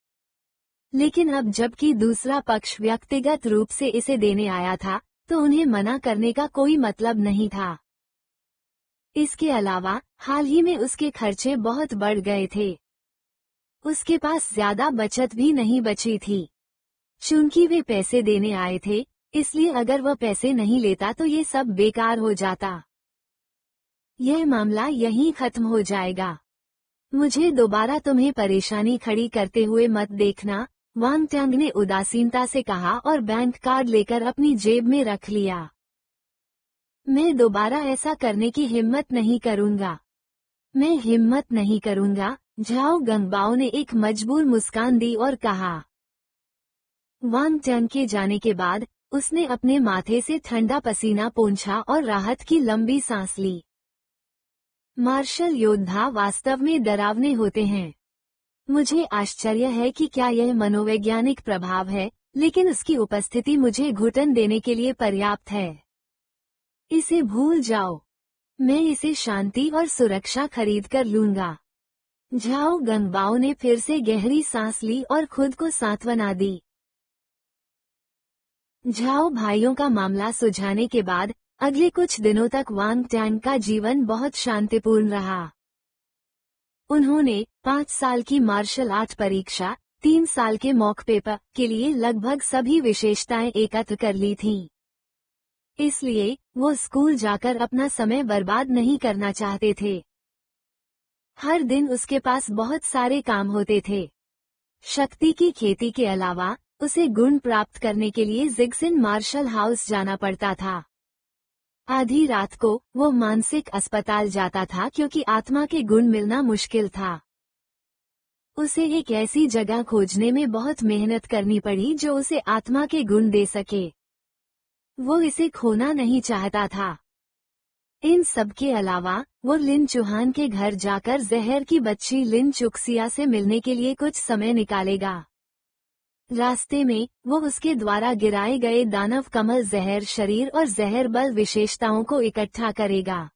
लेकिन अब जबकि दूसरा पक्ष व्यक्तिगत रूप से इसे देने आया था, तो उन्हें मना करने का कोई मतलब नहीं था। इसके अलावा हाल ही में उसके खर्चे बहुत बढ़ गए थे। उसके पास ज्यादा बचत भी नहीं बची थी। चूंकि वे पैसे देने आए थे, इसलिए अगर वह पैसे नहीं लेता तो ये सब बेकार हो जाता। यह मामला यहीं खत्म हो जाएगा। मुझे दोबारा तुम्हें परेशानी खड़ी करते हुए मत देखना, वांग टैंग ने उदासीनता से कहा और बैंक कार्ड लेकर अपनी जेब में रख लिया। मैं दोबारा ऐसा करने की हिम्मत नहीं करूंगा। मैं हिम्मत नहीं करूंगा, झाओ गंगबाओ ने एक मजबूर मुस्कान दी और कहा। वांग टैन के जाने के बाद उसने अपने माथे से ठंडा पसीना पोंछा और राहत की लंबी सांस ली। मार्शल योद्धा वास्तव में डरावने होते हैं। मुझे आश्चर्य है कि क्या यह मनोवैज्ञानिक प्रभाव है, लेकिन उसकी उपस्थिति मुझे घुटन देने के लिए पर्याप्त है। इसे भूल जाओ। मैं इसे शांति और सुरक्षा खरीद कर लूंगा। झाओ गंगबाओ ने फिर से गहरी सांस ली और खुद को सांत्वना दी। झाओ भाइयों का मामला सुलझाने के बाद अगले कुछ दिनों तक वांग टैन का जीवन बहुत शांतिपूर्ण रहा। उन्होंने 5 साल की मार्शल आर्ट परीक्षा, 3 साल के मॉक पेपर के लिए लगभग सभी विशेषताएं एकत्र कर ली थीं। इसलिए वो स्कूल जाकर अपना समय बर्बाद नहीं करना चाहते थे। हर दिन उसके पास बहुत सारे काम होते थे। शक्ति की खेती के अलावा उसे गुण प्राप्त करने के लिए जिग्सिन मार्शल हाउस जाना पड़ता था। आधी रात को वो मानसिक अस्पताल जाता था क्योंकि आत्मा के गुण मिलना मुश्किल था। उसे एक ऐसी जगह खोजने में बहुत मेहनत करनी पड़ी जो उसे आत्मा के गुण दे सके। वो इसे खोना नहीं चाहता था। इन सब के अलावा वो लिन चुहान के घर जाकर जहर की बच्ची लिन चुक्सिया से मिलने के लिए कुछ समय निकालेगा। रास्ते में वो उसके द्वारा गिराए गए दानव कमल जहर शरीर और जहर बल विशेषताओं को इकट्ठा करेगा।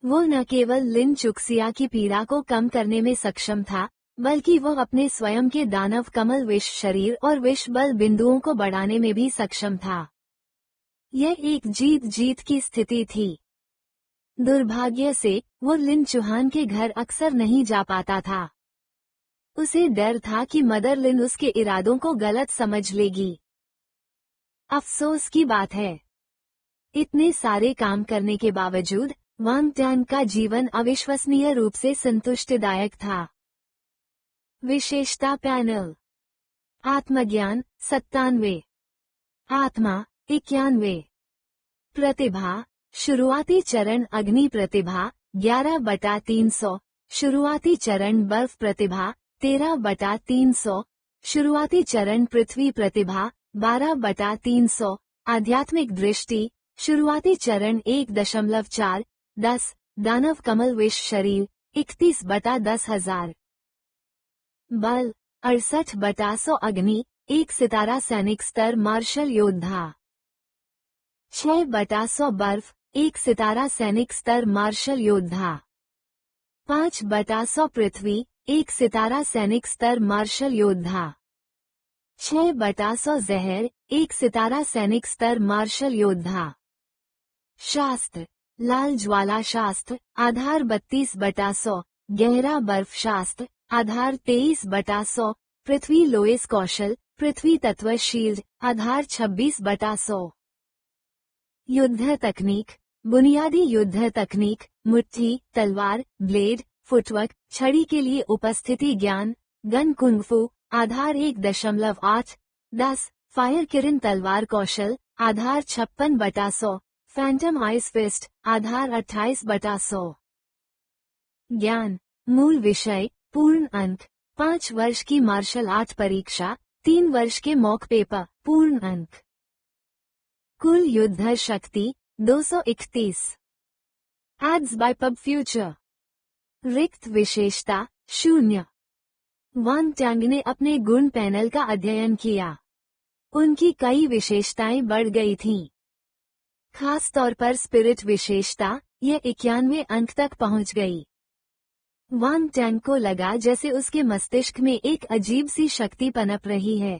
वो न केवल लिन चुक्सिया की पीड़ा को कम करने में सक्षम था, बल्कि वो अपने स्वयं के दानव कमल विष शरीर और विष बल बिंदुओं को बढ़ाने में भी सक्षम था। यह एक जीत जीत की स्थिति थी। दुर्भाग्य से वो लिन चुहान के घर अक्सर नहीं जा पाता था। उसे डर था कि मदर लिन उसके इरादों को गलत समझ लेगी। अफसोस की बात है, इतने सारे काम करने के बावजूद वांग टैन का जीवन अविश्वसनीय रूप से संतुष्टिदायक था। विशेषता पैनल। आत्मज्ञान 97, आत्मा 91, प्रतिभा शुरुआती चरण अग्नि प्रतिभा 11/300, शुरुआती चरण बर्फ प्रतिभा 13/300, शुरुआती चरण पृथ्वी प्रतिभा 12/300, आध्यात्मिक दृष्टि शुरुआती चरण 1.4, 10, दानव कमल विष शरीर 31/10,000, बल 68/100, अग्नि 1 सितारा सैनिक स्तर मार्शल योद्धा 6/100, बर्फ 1 सितारा सैनिक स्तर मार्शल योद्धा 5/100, पृथ्वी 1 सितारा सैनिक स्तर मार्शल योद्धा 6/100, जहर 1 सितारा सैनिक स्तर मार्शल योद्धा। शास्त्र। लाल ज्वाला शास्त्र आधार 32/100, गहरा बर्फ शास्त्र आधार 23/100, पृथ्वी लोएस कौशल पृथ्वी तत्व शील्ड आधार 26/100। युद्ध तकनीक। बुनियादी युद्ध तकनीक मुट्ठी, तलवार, ब्लेड, फुटवर्क, छड़ी के लिए उपस्थिति ज्ञान, गन कुंगफू आधार 1.8, 10, फायर किरण तलवार कौशल आधार 56/100, फैंटम आइस फिस्ट आधार 28/100। ज्ञान। मूल विषय पूर्ण अंक 5 वर्ष की मार्शल आर्ट परीक्षा 3 वर्ष के मॉक पेपर पूर्ण अंक। कुल युद्ध शक्ति 231। Ads by pub future. रिक्त विशेषता 0। वांग टैंग ने अपने गुण पैनल का अध्ययन किया। उनकी कई विशेषताएं बढ़ गई थीं। खास तौर पर स्पिरिट विशेषता यह 91 अंक तक पहुंच गई। वांग टैंग को लगा जैसे उसके मस्तिष्क में एक अजीब सी शक्ति पनप रही है।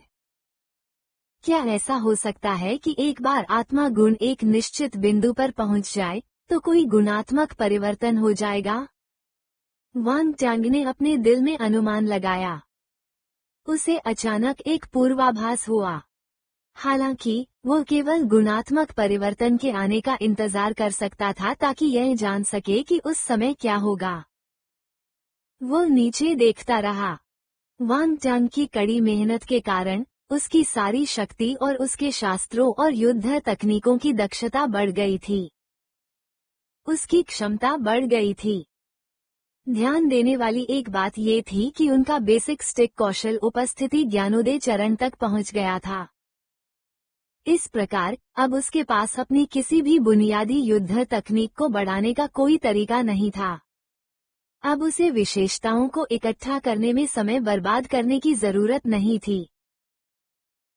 क्या ऐसा हो सकता है कि एक बार आत्मा गुण एक निश्चित बिंदु पर पहुंच जाए तो कोई गुणात्मक परिवर्तन हो जाएगा? वांग टैंग ने अपने दिल में अनुमान लगाया। उसे अचानक एक पूर्वाभास हुआ। हालांकि वो केवल गुणात्मक परिवर्तन के आने का इंतजार कर सकता था ताकि यह जान सके कि उस समय क्या होगा। वो नीचे देखता रहा। वांग टैंग की कड़ी मेहनत के कारण उसकी सारी शक्ति और उसके शास्त्रों और युद्ध तकनीकों की दक्षता बढ़ गई थी। उसकी क्षमता बढ़ गई थी। ध्यान देने वाली एक बात ये थी कि उनका बेसिक स्टिक कौशल उपस्थिति ज्ञानोदय चरण तक पहुंच गया था। इस प्रकार अब उसके पास अपनी किसी भी बुनियादी युद्ध तकनीक को बढ़ाने का कोई तरीका नहीं था। अब उसे विशेषताओं को इकट्ठा करने में समय बर्बाद करने की जरूरत नहीं थी।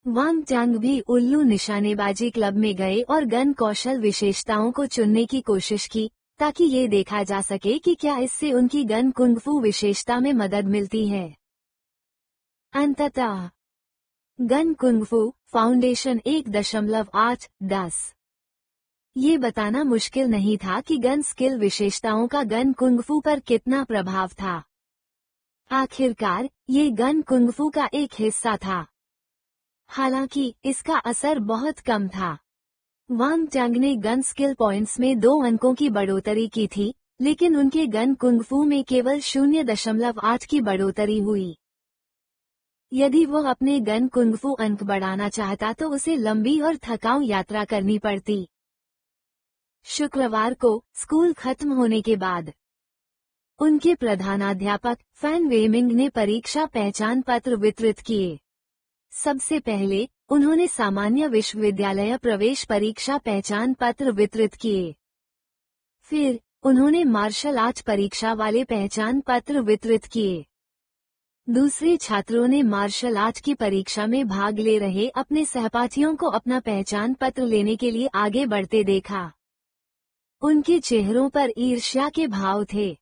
वांग चांग भी उल्लू निशानेबाजी क्लब में गए और गन कौशल विशेषताओं को चुनने की कोशिश की, ताकि ये देखा जा सके कि क्या इससे उनकी गन कुंगफू विशेषता में मदद मिलती है। अंततः गन कुंगफू फाउंडेशन 1.8-10। ये बताना मुश्किल नहीं था कि गन स्किल विशेषताओं का गन कुंगफू पर कितना प्रभाव था। आखिरकार ये गन कुंगफू का एक हिस्सा था, हालांकि इसका असर बहुत कम था। वांग चांग ने गन स्किल पॉइंट्स में 2 अंकों की बढ़ोतरी की थी, लेकिन उनके गन कुंगफू में केवल 0.8 की बढ़ोतरी हुई। यदि वो अपने गन कुंगफू अंक बढ़ाना चाहता तो उसे लंबी और थकाऊ यात्रा करनी पड़ती। शुक्रवार को स्कूल खत्म होने के बाद उनके प्रधानाध्यापक फैन वेमिंग ने परीक्षा पहचान पत्र वितरित किए। सबसे पहले उन्होंने सामान्य विश्वविद्यालय प्रवेश परीक्षा पहचान पत्र वितरित किए। फिर उन्होंने मार्शल आर्ट परीक्षा वाले पहचान पत्र वितरित किए। दूसरे छात्रों ने मार्शल आर्ट की परीक्षा में भाग ले रहे अपने सहपाठियों को अपना पहचान पत्र लेने के लिए आगे बढ़ते देखा। उनके चेहरों पर ईर्ष्या के भाव थे।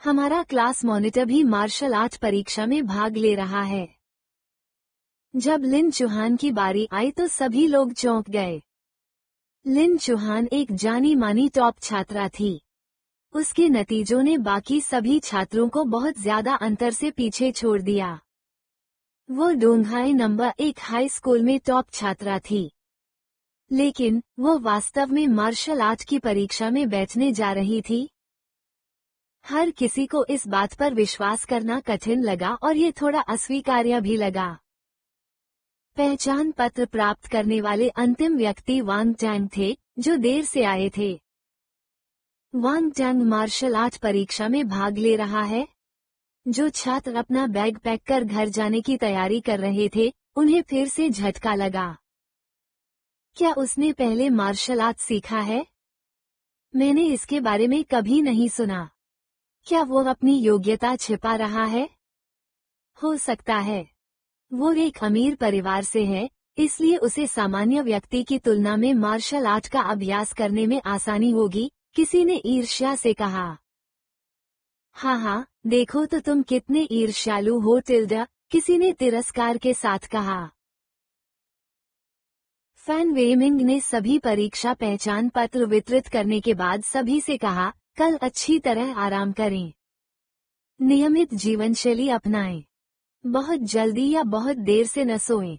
हमारा क्लास मॉनिटर भी मार्शल आर्ट परीक्षा में भाग ले रहा है। जब लिन चौहान की बारी आई तो सभी लोग चौंक गए। लिन चौहान एक जानी मानी टॉप छात्रा थी। उसके नतीजों ने बाकी सभी छात्रों को बहुत ज्यादा अंतर से पीछे छोड़ दिया। वो डोंगहाई नंबर 1 हाई स्कूल में टॉप छात्रा थी, लेकिन वो वास्तव में मार्शल आर्ट की परीक्षा में बैठने जा रही थी। हर किसी को इस बात पर विश्वास करना कठिन लगा और ये थोड़ा अस्वीकार्य भी लगा। पहचान पत्र प्राप्त करने वाले अंतिम व्यक्ति वांग चांग थे, जो देर से आए थे। वांग चांग मार्शल आर्ट परीक्षा में भाग ले रहा है। जो छात्र अपना बैग पैक कर घर जाने की तैयारी कर रहे थे, उन्हें फिर से झटका लगा। क्या उसने पहले मार्शल आर्ट सीखा है? मैंने इसके बारे में कभी नहीं सुना। क्या वो अपनी योग्यता छिपा रहा है? हो सकता है। वो एक अमीर परिवार से है, इसलिए उसे सामान्य व्यक्ति की तुलना में मार्शल आर्ट का अभ्यास करने में आसानी होगी, किसी ने ईर्ष्या से कहा। हाँ, देखो तो तुम कितने ईर्ष्यालु हो टिल्डा, किसी ने तिरस्कार के साथ कहा। फैन वेमिंग ने सभी परीक्षा पहचान पत्र वितरित करने के बाद सभी से कहा, कल अच्छी तरह आराम करें। नियमित जीवनशैली अपनाएं। बहुत जल्दी या बहुत देर से न सोएं।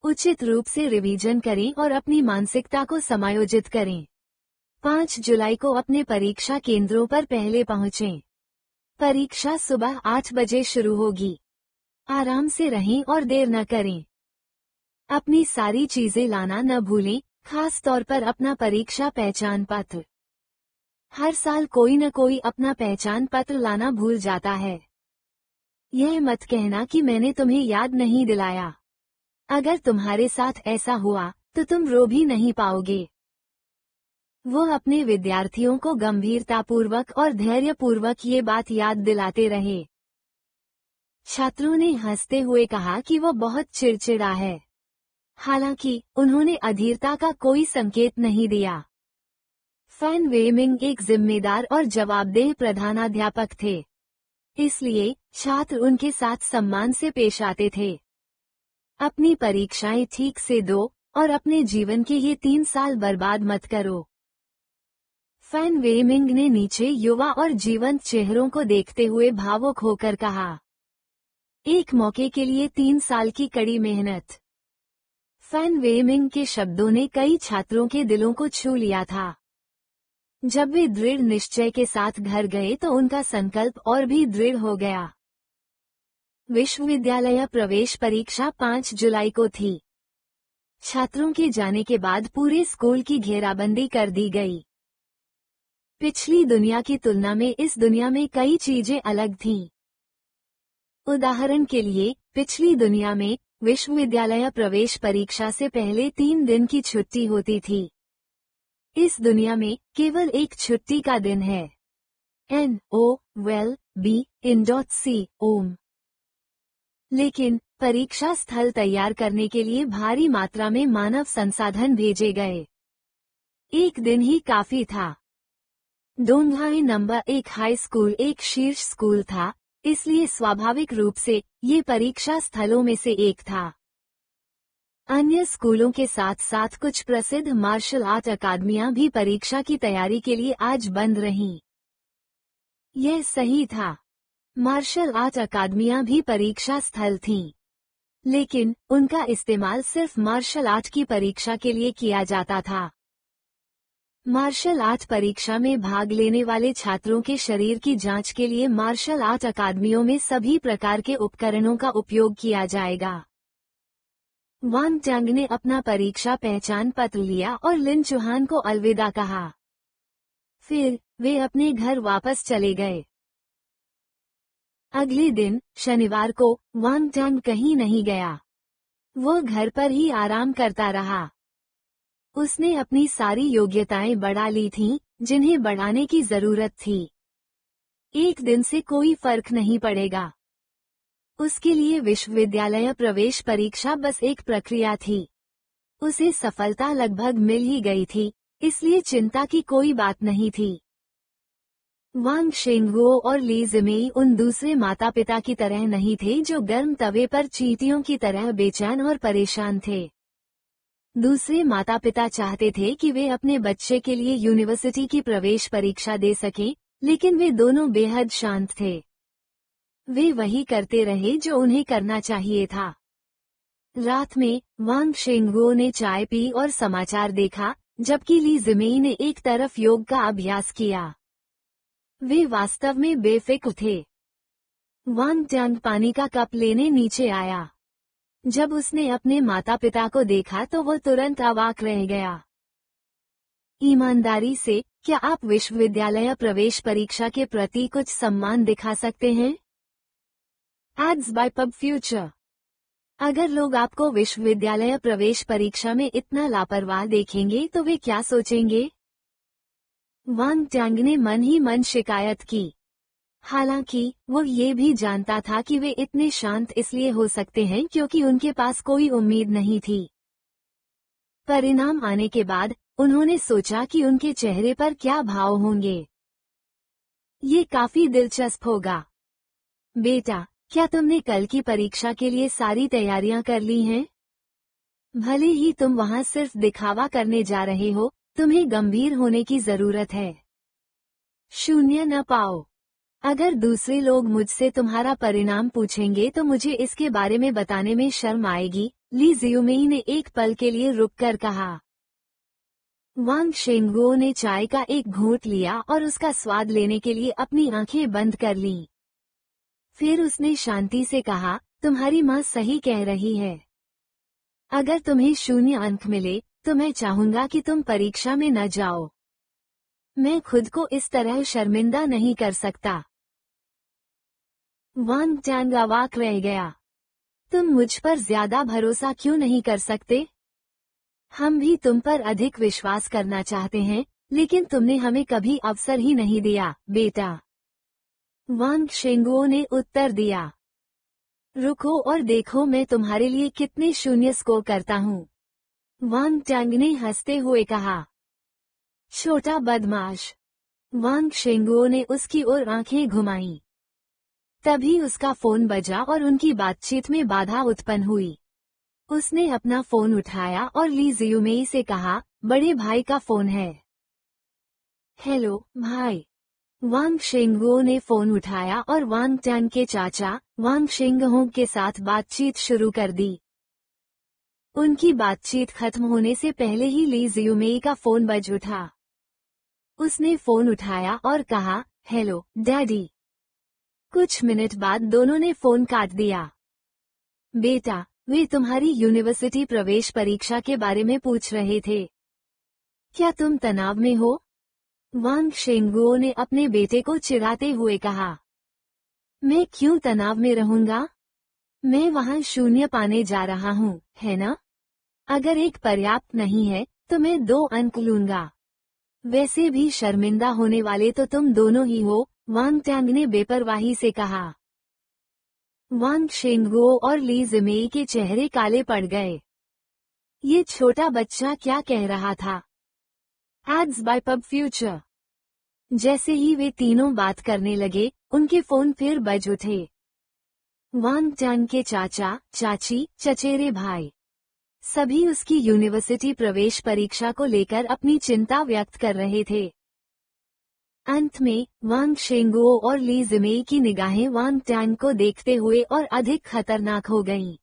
उचित रूप से रिवीजन करें और अपनी मानसिकता को समायोजित करें। 5 जुलाई को अपने परीक्षा केंद्रों पर पहले पहुंचें। परीक्षा सुबह 8 बजे शुरू होगी। आराम से रहें और देर न करें। अपनी सारी चीजें लाना न भूलें, खास तौर पर अपना परीक्षा पहचान पत्र। हर साल कोई न कोई अपना पहचान पत्र लाना भूल जाता है। यह मत कहना कि मैंने तुम्हें याद नहीं दिलाया। अगर तुम्हारे साथ ऐसा हुआ तो तुम रो भी नहीं पाओगे। वो अपने विद्यार्थियों को गंभीरतापूर्वक और धैर्यपूर्वक ये बात याद दिलाते रहे। छात्रों ने हंसते हुए कहा कि वो बहुत चिड़चिड़ा है। हालांकि उन्होंने अधीरता का कोई संकेत नहीं दिया। फैन वेमिंग एक जिम्मेदार और जवाबदेह प्रधानाध्यापक थे, इसलिए छात्र उनके साथ सम्मान से पेश आते थे। अपनी परीक्षाएं ठीक से दो और अपने जीवन के ये 3 साल बर्बाद मत करो। फैन वेमिंग ने नीचे युवा और जीवंत चेहरों को देखते हुए भावुक होकर कहा, एक मौके के लिए 3 साल की कड़ी मेहनत। फैन वेमिंग के शब्दों ने कई छात्रों के दिलों को छू लिया था। जब वे दृढ़ निश्चय के साथ घर गए तो उनका संकल्प और भी दृढ़ हो गया। विश्वविद्यालय प्रवेश परीक्षा 5 जुलाई को थी। छात्रों के जाने के बाद पूरे स्कूल की घेराबंदी कर दी गई। पिछली दुनिया की तुलना में इस दुनिया में कई चीजें अलग थीं। उदाहरण के लिए, पिछली दुनिया में विश्वविद्यालय प्रवेश परीक्षा से पहले 3 दिन की छुट्टी होती थी। इस दुनिया में केवल एक छुट्टी का दिन है। NOVEL-B-IN.C ओम। लेकिन परीक्षा स्थल तैयार करने के लिए भारी मात्रा में मानव संसाधन भेजे गए। एक दिन ही काफी था। डोंगहाई नंबर 1 हाई स्कूल एक शीर्ष स्कूल था, इसलिए स्वाभाविक रूप से ये परीक्षा स्थलों में से एक था। अन्य स्कूलों के साथ साथ कुछ प्रसिद्ध मार्शल आर्ट अकादमियां भी परीक्षा की तैयारी के लिए आज बंद रहीं। यह सही था। मार्शल आर्ट अकादमियां भी परीक्षा स्थल थीं, लेकिन उनका इस्तेमाल सिर्फ मार्शल आर्ट की परीक्षा के लिए किया जाता था। मार्शल आर्ट परीक्षा में भाग लेने वाले छात्रों के शरीर की जांच के लिए मार्शल आर्ट अकादमियों में सभी प्रकार के उपकरणों का उपयोग किया जाएगा। वांग टंग ने अपना परीक्षा पहचान पत्र लिया और लिन चौहान को अलविदा कहा। फिर वे अपने घर वापस चले गए। अगले दिन शनिवार को वांग टंग कहीं नहीं गया। वो घर पर ही आराम करता रहा। उसने अपनी सारी योग्यताएं बढ़ा ली थीं, जिन्हें बढ़ाने की जरूरत थी। एक दिन से कोई फर्क नहीं पड़ेगा। उसके लिए विश्वविद्यालय प्रवेश परीक्षा बस एक प्रक्रिया थी। उसे सफलता लगभग मिल ही गई थी, इसलिए चिंता की कोई बात नहीं थी। वांग शेंगुओ और ली जिमेई उन दूसरे माता पिता की तरह नहीं थे जो गर्म तवे पर चींटियों की तरह बेचैन और परेशान थे। दूसरे माता पिता चाहते थे कि वे अपने बच्चे के लिए यूनिवर्सिटी की प्रवेश परीक्षा दे सकें, लेकिन वे दोनों बेहद शांत थे। वे वही करते रहे जो उन्हें करना चाहिए था। रात में वांग शेंगुओ ने चाय पी और समाचार देखा, जबकि ली जिमेई ने एक तरफ योग का अभ्यास किया। वे वास्तव में बेफिक्र थे। वांग टंग पानी का कप लेने नीचे आया। जब उसने अपने माता पिता को देखा तो वो तुरंत अवाक रह गया। ईमानदारी से, क्या आप विश्वविद्यालय प्रवेश परीक्षा के प्रति कुछ सम्मान दिखा सकते हैं? Ads by pub future. अगर लोग आपको विश्वविद्यालय प्रवेश परीक्षा में इतना लापरवाह देखेंगे तो वे क्या सोचेंगे? वांग टंग ने मन ही मन शिकायत की। हालांकि वो ये भी जानता था कि वे इतने शांत इसलिए हो सकते हैं क्योंकि उनके पास कोई उम्मीद नहीं थी। परिणाम आने के बाद उन्होंने सोचा कि उनके चेहरे पर क्या भाव होंगे। ये काफी दिलचस्प होगा। बेटा, क्या तुमने कल की परीक्षा के लिए सारी तैयारियां कर ली हैं? भले ही तुम वहां सिर्फ दिखावा करने जा रहे हो, तुम्हें गंभीर होने की जरूरत है। 0 न पाओ। अगर दूसरे लोग मुझसे तुम्हारा परिणाम पूछेंगे तो मुझे इसके बारे में बताने में शर्म आएगी, ली जिमेई ने एक पल के लिए रुककर कहा। वांग शेंगुओ ने चाय का एक घूंट लिया और उसका स्वाद लेने के लिए अपनी आंखें बंद कर लीं। फिर उसने शांति से कहा, तुम्हारी माँ सही कह रही है। अगर तुम्हें 0 अंक मिले तो मैं चाहूंगा कि तुम परीक्षा में न जाओ। मैं खुद को इस तरह शर्मिंदा नहीं कर सकता। वांग टंग अवाक रह गया। तुम मुझ पर ज्यादा भरोसा क्यों नहीं कर सकते? हम भी तुम पर अधिक विश्वास करना चाहते हैं, लेकिन तुमने हमें कभी अवसर ही नहीं दिया, बेटा। वांग शेंगुओ ने उत्तर दिया। रुको और देखो मैं तुम्हारे लिए कितने 0 स्कोर करता हूँ। वांग टंग ने हंसते हुए कहा। छोटा बदमाश। वांग शेंगुओ ने उसकी ओर आंखें घुमाईं। तभी उसका फोन बजा और उनकी बातचीत में बाधा उत्पन्न हुई। उसने अपना फोन उठाया और ली जिमेई से कहा, बड़े भाई का फोन है। हेलो भाई। वांग शेंगुओ ने फोन उठाया और वांग टंग के चाचा वांग शेंगहोंग के साथ बातचीत शुरू कर दी। उनकी बातचीत खत्म होने से पहले ही ली जिमेई का फोन बज उठा। उसने फोन उठाया और कहा, हेलो डैडी। कुछ मिनट बाद दोनों ने फोन काट दिया। बेटा, वे तुम्हारी यूनिवर्सिटी प्रवेश परीक्षा के बारे में पूछ रहे थे। क्या तुम तनाव में हो? वांग शेंगुओ ने अपने बेटे को चिढ़ाते हुए कहा, मैं क्यों तनाव में रहूंगा? मैं वहाँ शून्य पाने जा रहा हूँ, है ना? अगर एक पर्याप्त नहीं है तो मैं 2 अंक लूंगा। वैसे भी शर्मिंदा होने वाले तो तुम दोनों ही हो, वांग टैंग ने बेपरवाही से कहा। वांग शेंगुओ और ली जिमेई के चेहरे काले पड़ गए। ये छोटा बच्चा क्या कह रहा था? Ads by pub future. जैसे ही वे तीनों बात करने लगे, उनके फोन फिर बज उठे। वांग टैंग के चाचा, चाची, चचेरे भाई सभी उसकी यूनिवर्सिटी प्रवेश परीक्षा को लेकर अपनी चिंता व्यक्त कर रहे थे। अंत में वांग शेंगुओ और ली जिमेई की निगाहें वांग टैंग को देखते हुए और अधिक खतरनाक हो गईं।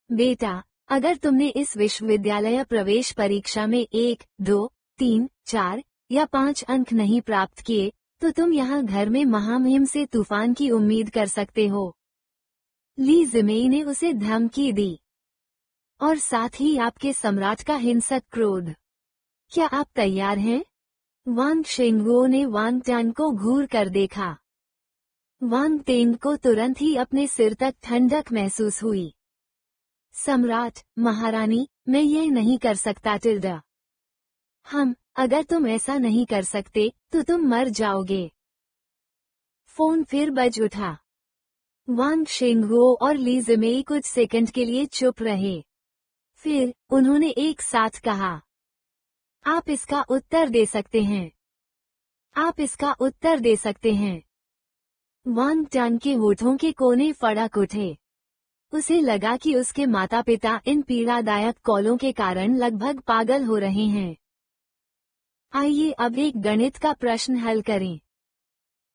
बेटा, अगर तुमने इस विश्वविद्यालय प्रवेश परीक्षा में 1, 2, 3, 4 या 5 अंक नहीं प्राप्त किए, तो तुम यहाँ घर में महामुहिम से तूफान की उम्मीद कर सकते हो। ली जिमेई ने उसे धमकी दी। और साथ ही आपके सम्राट का हिंसक क्रोध। क्या आप तैयार हैं? वांग शेंगुओ ने वांग टैंग को घूर कर देखा। वांग टैंग को तुरंत ही अपने सिर तक ठंडक महसूस हुई। सम्राट, महारानी, मैं ये नहीं कर सकता टिल्डा। अगर तुम ऐसा नहीं कर सकते तो तुम मर जाओगे। फोन फिर बज उठा। वांग शेंगुओ और ली जिमेई कुछ सेकंड के लिए चुप रहे। फिर उन्होंने एक साथ कहा, आप इसका उत्तर दे सकते हैं। आप इसका उत्तर दे सकते हैं। वांग टैंग के होठों के कोने फड़क उठे। उसे लगा कि उसके माता पिता इन पीड़ादायक कॉलों के कारण लगभग पागल हो रहे हैं। आइए अब एक गणित का प्रश्न हल करें।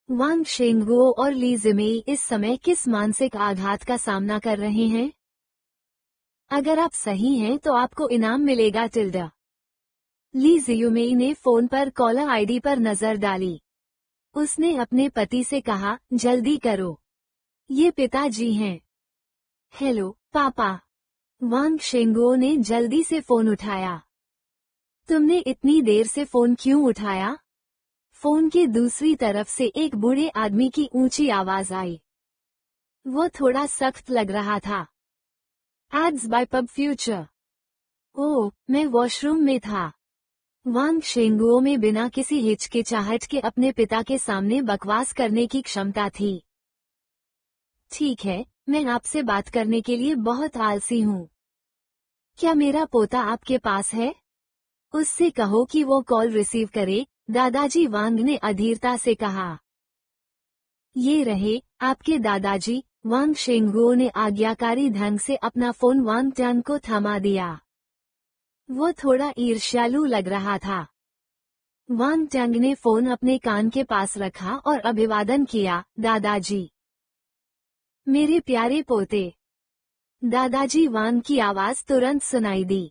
वांग शेंगुओ और ली जिमेई इस समय किस मानसिक आघात का सामना कर रहे हैं? अगर आप सही हैं तो आपको इनाम मिलेगा टिल्डा। ली जिमेई ने फोन पर कॉलर आईडी पर नजर डाली। उसने अपने पति से कहा, जल्दी करो। ये पिताजी हैं। हेलो पापा। वांग शेंगुओ ने जल्दी से फोन उठाया। तुमने इतनी देर से फोन क्यों उठाया? फोन की दूसरी तरफ से एक बूढ़े आदमी की ऊंची आवाज आई। वो थोड़ा सख्त लग रहा था। Ads by pub Future. ओह, मैं वॉशरूम में था। वांग शेंगुओ में बिना किसी हिचकिचाहट के अपने पिता के सामने बकवास करने की क्षमता थी। ठीक है, मैं आपसे बात करने के लिए बहुत आलसी हूँ। क्या मेरा पोता आपके पास है? उससे कहो कि वो कॉल रिसीव करे, दादाजी वांग ने अधीरता से कहा। ये रहे आपके दादाजी। वांग शेंगुओ ने आज्ञाकारी ढंग से अपना फोन वांग टैंग को थमा दिया। वो थोड़ा ईर्ष्यालु लग रहा था। वांग टैंग ने फोन अपने कान के पास रखा और अभिवादन किया, दादाजी। मेरे प्यारे पोते। दादाजी वांग की आवाज तुरंत सुनाई दी।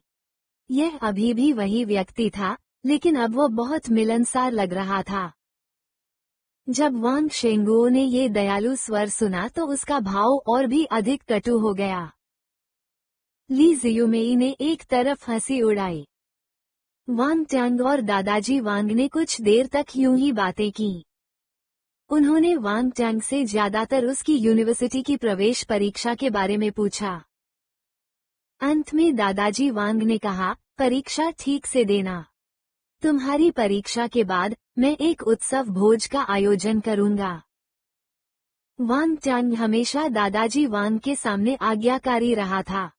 यह अभी भी वही व्यक्ति था, लेकिन अब वो बहुत मिलनसार लग रहा था। जब वांग शेंगुओ ने ये दयालु स्वर सुना तो उसका भाव और भी अधिक कटु हो गया। ली जिमेई ने एक तरफ हंसी उड़ाई। वांग टैंग और दादाजी वांग ने कुछ देर तक यूं ही बातें की। उन्होंने वांग टैंग से ज्यादातर उसकी यूनिवर्सिटी की प्रवेश परीक्षा के बारे में पूछा। अंत में दादाजी वांग ने कहा, परीक्षा ठीक से देना। तुम्हारी परीक्षा के बाद मैं एक उत्सव भोज का आयोजन करूंगा। वांग टैंग हमेशा दादाजी वांग के सामने आज्ञाकारी रहा था।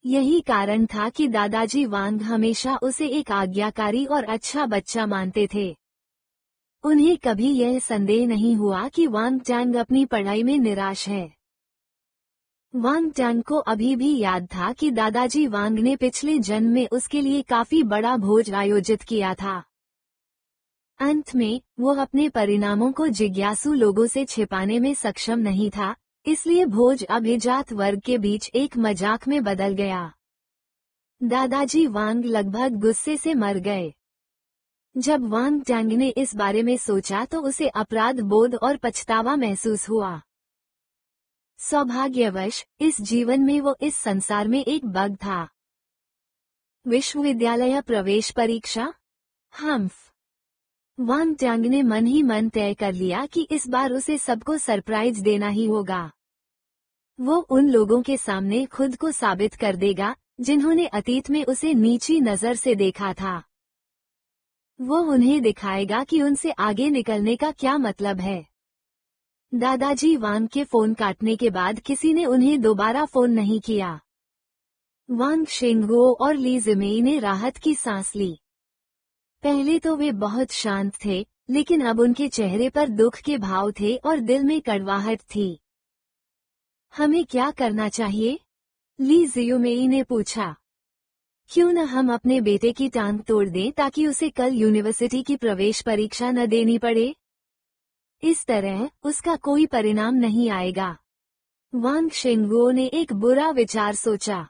यही कारण था कि दादाजी वांग हमेशा उसे एक आज्ञाकारी और अच्छा बच्चा मानते थे। उन्हें कभी यह संदेह नहीं हुआ कि वांग टैंग अपनी पढ़ाई में निराश है। वांग टैंग को अभी भी याद था कि दादाजी वांग ने पिछले जन्म में उसके लिए काफी बड़ा भोज आयोजित किया था। अंत में वो अपने परिणामों को जिज्ञासु लोगों से छिपाने में सक्षम नहीं था, इसलिए भोज अभिजात वर्ग के बीच एक मजाक में बदल गया। दादाजी वांग लगभग गुस्से से मर गए। जब वांग टैंग ने इस बारे में सोचा तो उसे अपराध बोध और पछतावा महसूस हुआ। सौभाग्यवश इस जीवन में वो इस संसार में एक बग था। विश्वविद्यालय प्रवेश परीक्षा? हम्फ। वांग ट्यांग ने मन ही मन तय कर लिया कि इस बार उसे सबको सरप्राइज देना ही होगा। वो उन लोगों के सामने खुद को साबित कर देगा जिन्होंने अतीत में उसे नीची नजर से देखा था। वो उन्हें दिखाएगा कि उनसे आगे निकलने का क्या मतलब है। दादाजी वांग के फोन काटने के बाद किसी ने उन्हें दोबारा फोन नहीं किया। वांग शेंगुओ और ली जिमेई ने राहत की सांस ली। पहले तो वे बहुत शांत थे, लेकिन अब उनके चेहरे पर दुख के भाव थे और दिल में कड़वाहट थी। हमें क्या करना चाहिए? ली जियुमेई ने पूछा। क्यों न हम अपने बेटे की टांग तोड़ दें ताकि उसे कल यूनिवर्सिटी की प्रवेश परीक्षा न देनी पड़े। इस तरह उसका कोई परिणाम नहीं आएगा। वांग शेंगुओ ने एक बुरा विचार सोचा।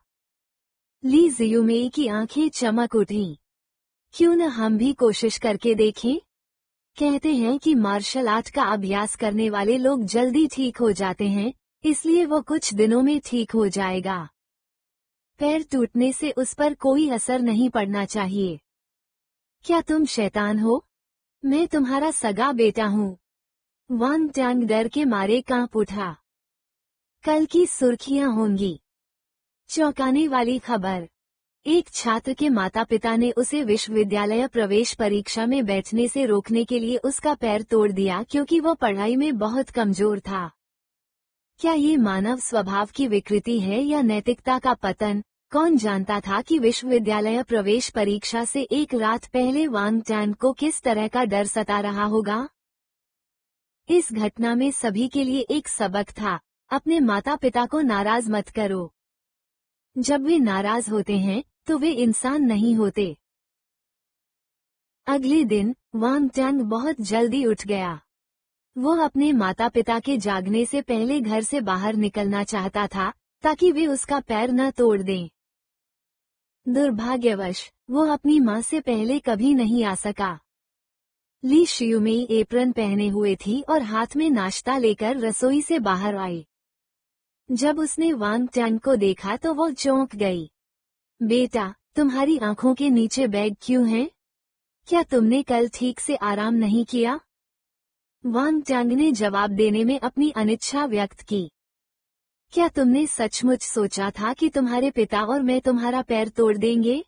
ली जियुमेई की आंखें चमक उठीं। क्यों न हम भी कोशिश करके देखें? कहते हैं कि मार्शल आर्ट का अभ्यास करने वाले लोग जल्दी ठीक हो जाते हैं, इसलिए वो कुछ दिनों में ठीक हो जाएगा। पैर टूटने से उस पर कोई असर नहीं पड़ना चाहिए। क्या तुम शैतान हो? मैं तुम्हारा सगा बेटा हूँ। वांग ट्यांग डर के मारे कांप उठा। कल की सुर्खियां होंगी। चौंकाने वाली खबर। एक छात्र के माता पिता ने उसे विश्वविद्यालय प्रवेश परीक्षा में बैठने से रोकने के लिए उसका पैर तोड़ दिया क्योंकि वो पढ़ाई में बहुत कमजोर था। क्या ये मानव स्वभाव की विकृति है या नैतिकता का पतन? कौन जानता था कि विश्वविद्यालय प्रवेश परीक्षा से एक रात पहले वांग ट्यांग को किस तरह का डर सता रहा होगा? इस घटना में सभी के लिए एक सबक था। अपने माता पिता को नाराज मत करो। जब वे नाराज होते हैं तो वे इंसान नहीं होते। अगले दिन वांग ट्यांग बहुत जल्दी उठ गया। वो अपने माता पिता के जागने से पहले घर से बाहर निकलना चाहता था ताकि वे उसका पैर न तोड़ दें। दुर्भाग्यवश वो अपनी माँ से पहले कभी नहीं आ सका। ली शियुमेई एप्रन पहने हुए थी और हाथ में नाश्ता लेकर रसोई से बाहर आई। जब उसने वांग ट्यांग को देखा तो वो चौंक गई। बेटा, तुम्हारी आंखों के नीचे बैग क्यों है? क्या तुमने कल ठीक से आराम नहीं किया? वांग ट्यांग ने जवाब देने में अपनी अनिच्छा व्यक्त की। क्या तुमने सचमुच सोचा था कि तुम्हारे पिता और मैं तुम्हारा पैर तोड़ देंगे?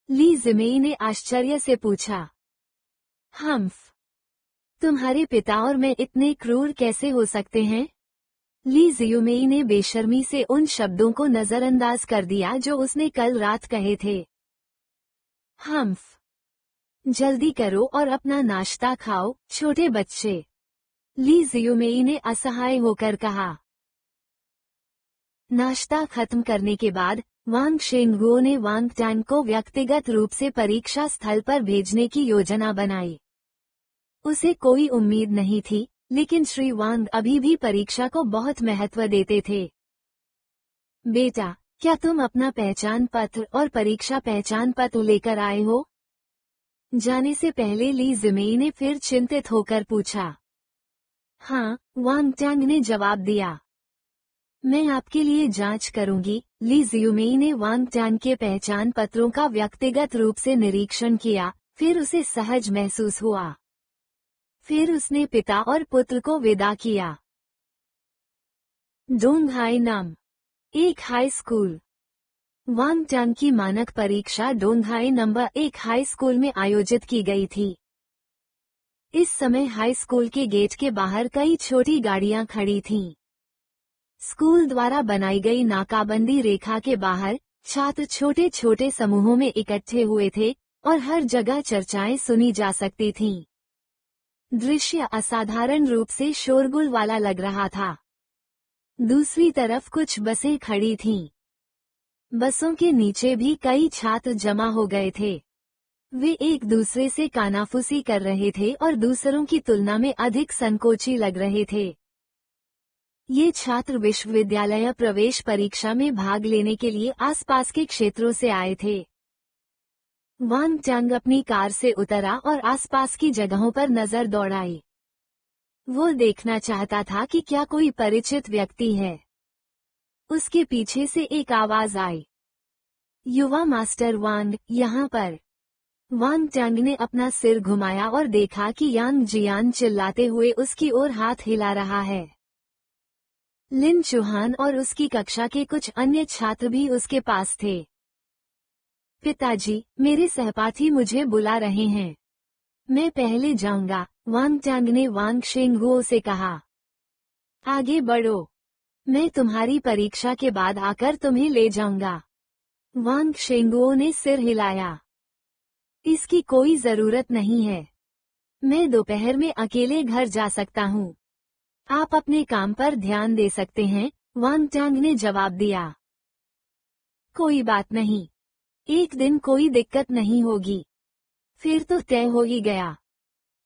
ली जिमेई ने आश्चर्य से पूछा। हम्फ, तुम्हारे पिता और मैं इतने क्रूर कैसे हो सकते हैं? ली जियुमेई ने बेशर्मी से उन शब्दों को नजरअंदाज कर दिया जो उसने कल रात कहे थे। हम्फ, जल्दी करो और अपना नाश्ता खाओ, छोटे बच्चे। ली जियुमेई ने असहाय होकर कहा। नाश्ता खत्म करने के बाद वांग शेंगुओ ने वांग ट्यांग को व्यक्तिगत रूप से परीक्षा स्थल पर भेजने की योजना बनाई। उसे कोई उम्मीद नहीं थी, लेकिन श्री वांग अभी भी परीक्षा को बहुत महत्व देते थे। बेटा, क्या तुम अपना पहचान पत्र और परीक्षा पहचान पत्र लेकर आए हो? जाने से पहले ली जिमेई ने फिर चिंतित होकर पूछा। हाँ, वांग ट्यांग ने जवाब दिया। मैं आपके लिए जांच करूंगी। ली जियुमेई ने वांग ट्यांग के पहचान पत्रों का व्यक्तिगत रूप से निरीक्षण किया, फिर उसे सहज महसूस हुआ। फिर उसने पिता और पुत्र को विदा किया। डोंगहाई नाम, एक हाई स्कूल। वांग ट्यांग की मानक परीक्षा डोंगहाई नंबर 1 हाई स्कूल में आयोजित की गई थी। इस समय हाई स्कूल के गेट के बाहर कई छोटी गाड़ियां खड़ी थीं। स्कूल द्वारा बनाई गई नाकाबंदी रेखा के बाहर छात्र छोटे छोटे समूहों में इकट्ठे हुए थे और हर जगह चर्चाएं सुनी जा सकती थीं। दृश्य असाधारण रूप से शोरगुल वाला लग रहा था। दूसरी तरफ कुछ बसें खड़ी थीं। बसों के नीचे भी कई छात्र जमा हो गए थे। वे एक दूसरे से कानाफूसी कर रहे थे और दूसरों की तुलना में अधिक संकोची लग रहे थे। ये छात्र विश्वविद्यालय प्रवेश परीक्षा में भाग लेने के लिए आसपास के क्षेत्रों से आए थे। वांग ट्यांग अपनी कार से उतरा और आसपास की जगहों पर नजर दौड़ाई। वो देखना चाहता था कि क्या कोई परिचित व्यक्ति है। उसके पीछे से एक आवाज आई। युवा मास्टर वांग, यहाँ पर। वांग टैंग ने अपना सिर घुमाया और देखा कि यांग जियान चिल्लाते हुए उसकी ओर हाथ हिला रहा है। लिन चुहान और उसकी कक्षा के कुछ अन्य छात्र भी उसके पास थे। पिताजी, मेरे सहपाठी मुझे बुला रहे हैं। मैं पहले जाऊंगा, वांग टैंग ने वांग शेंगुओ से कहा। आगे बढ़ो। मैं तुम्हारी परीक्षा के बाद आकर तुम्हें ले जाऊंगा। वांग शेंगुओ ने सिर हिलाया। इसकी कोई जरूरत नहीं है। मैं दोपहर में अकेले घर जा सकता हूँ। आप अपने काम पर ध्यान दे सकते हैं, वांग टैंग ने जवाब दिया। कोई बात नहीं। एक दिन कोई दिक्कत नहीं होगी। फिर तो तय हो ही गया।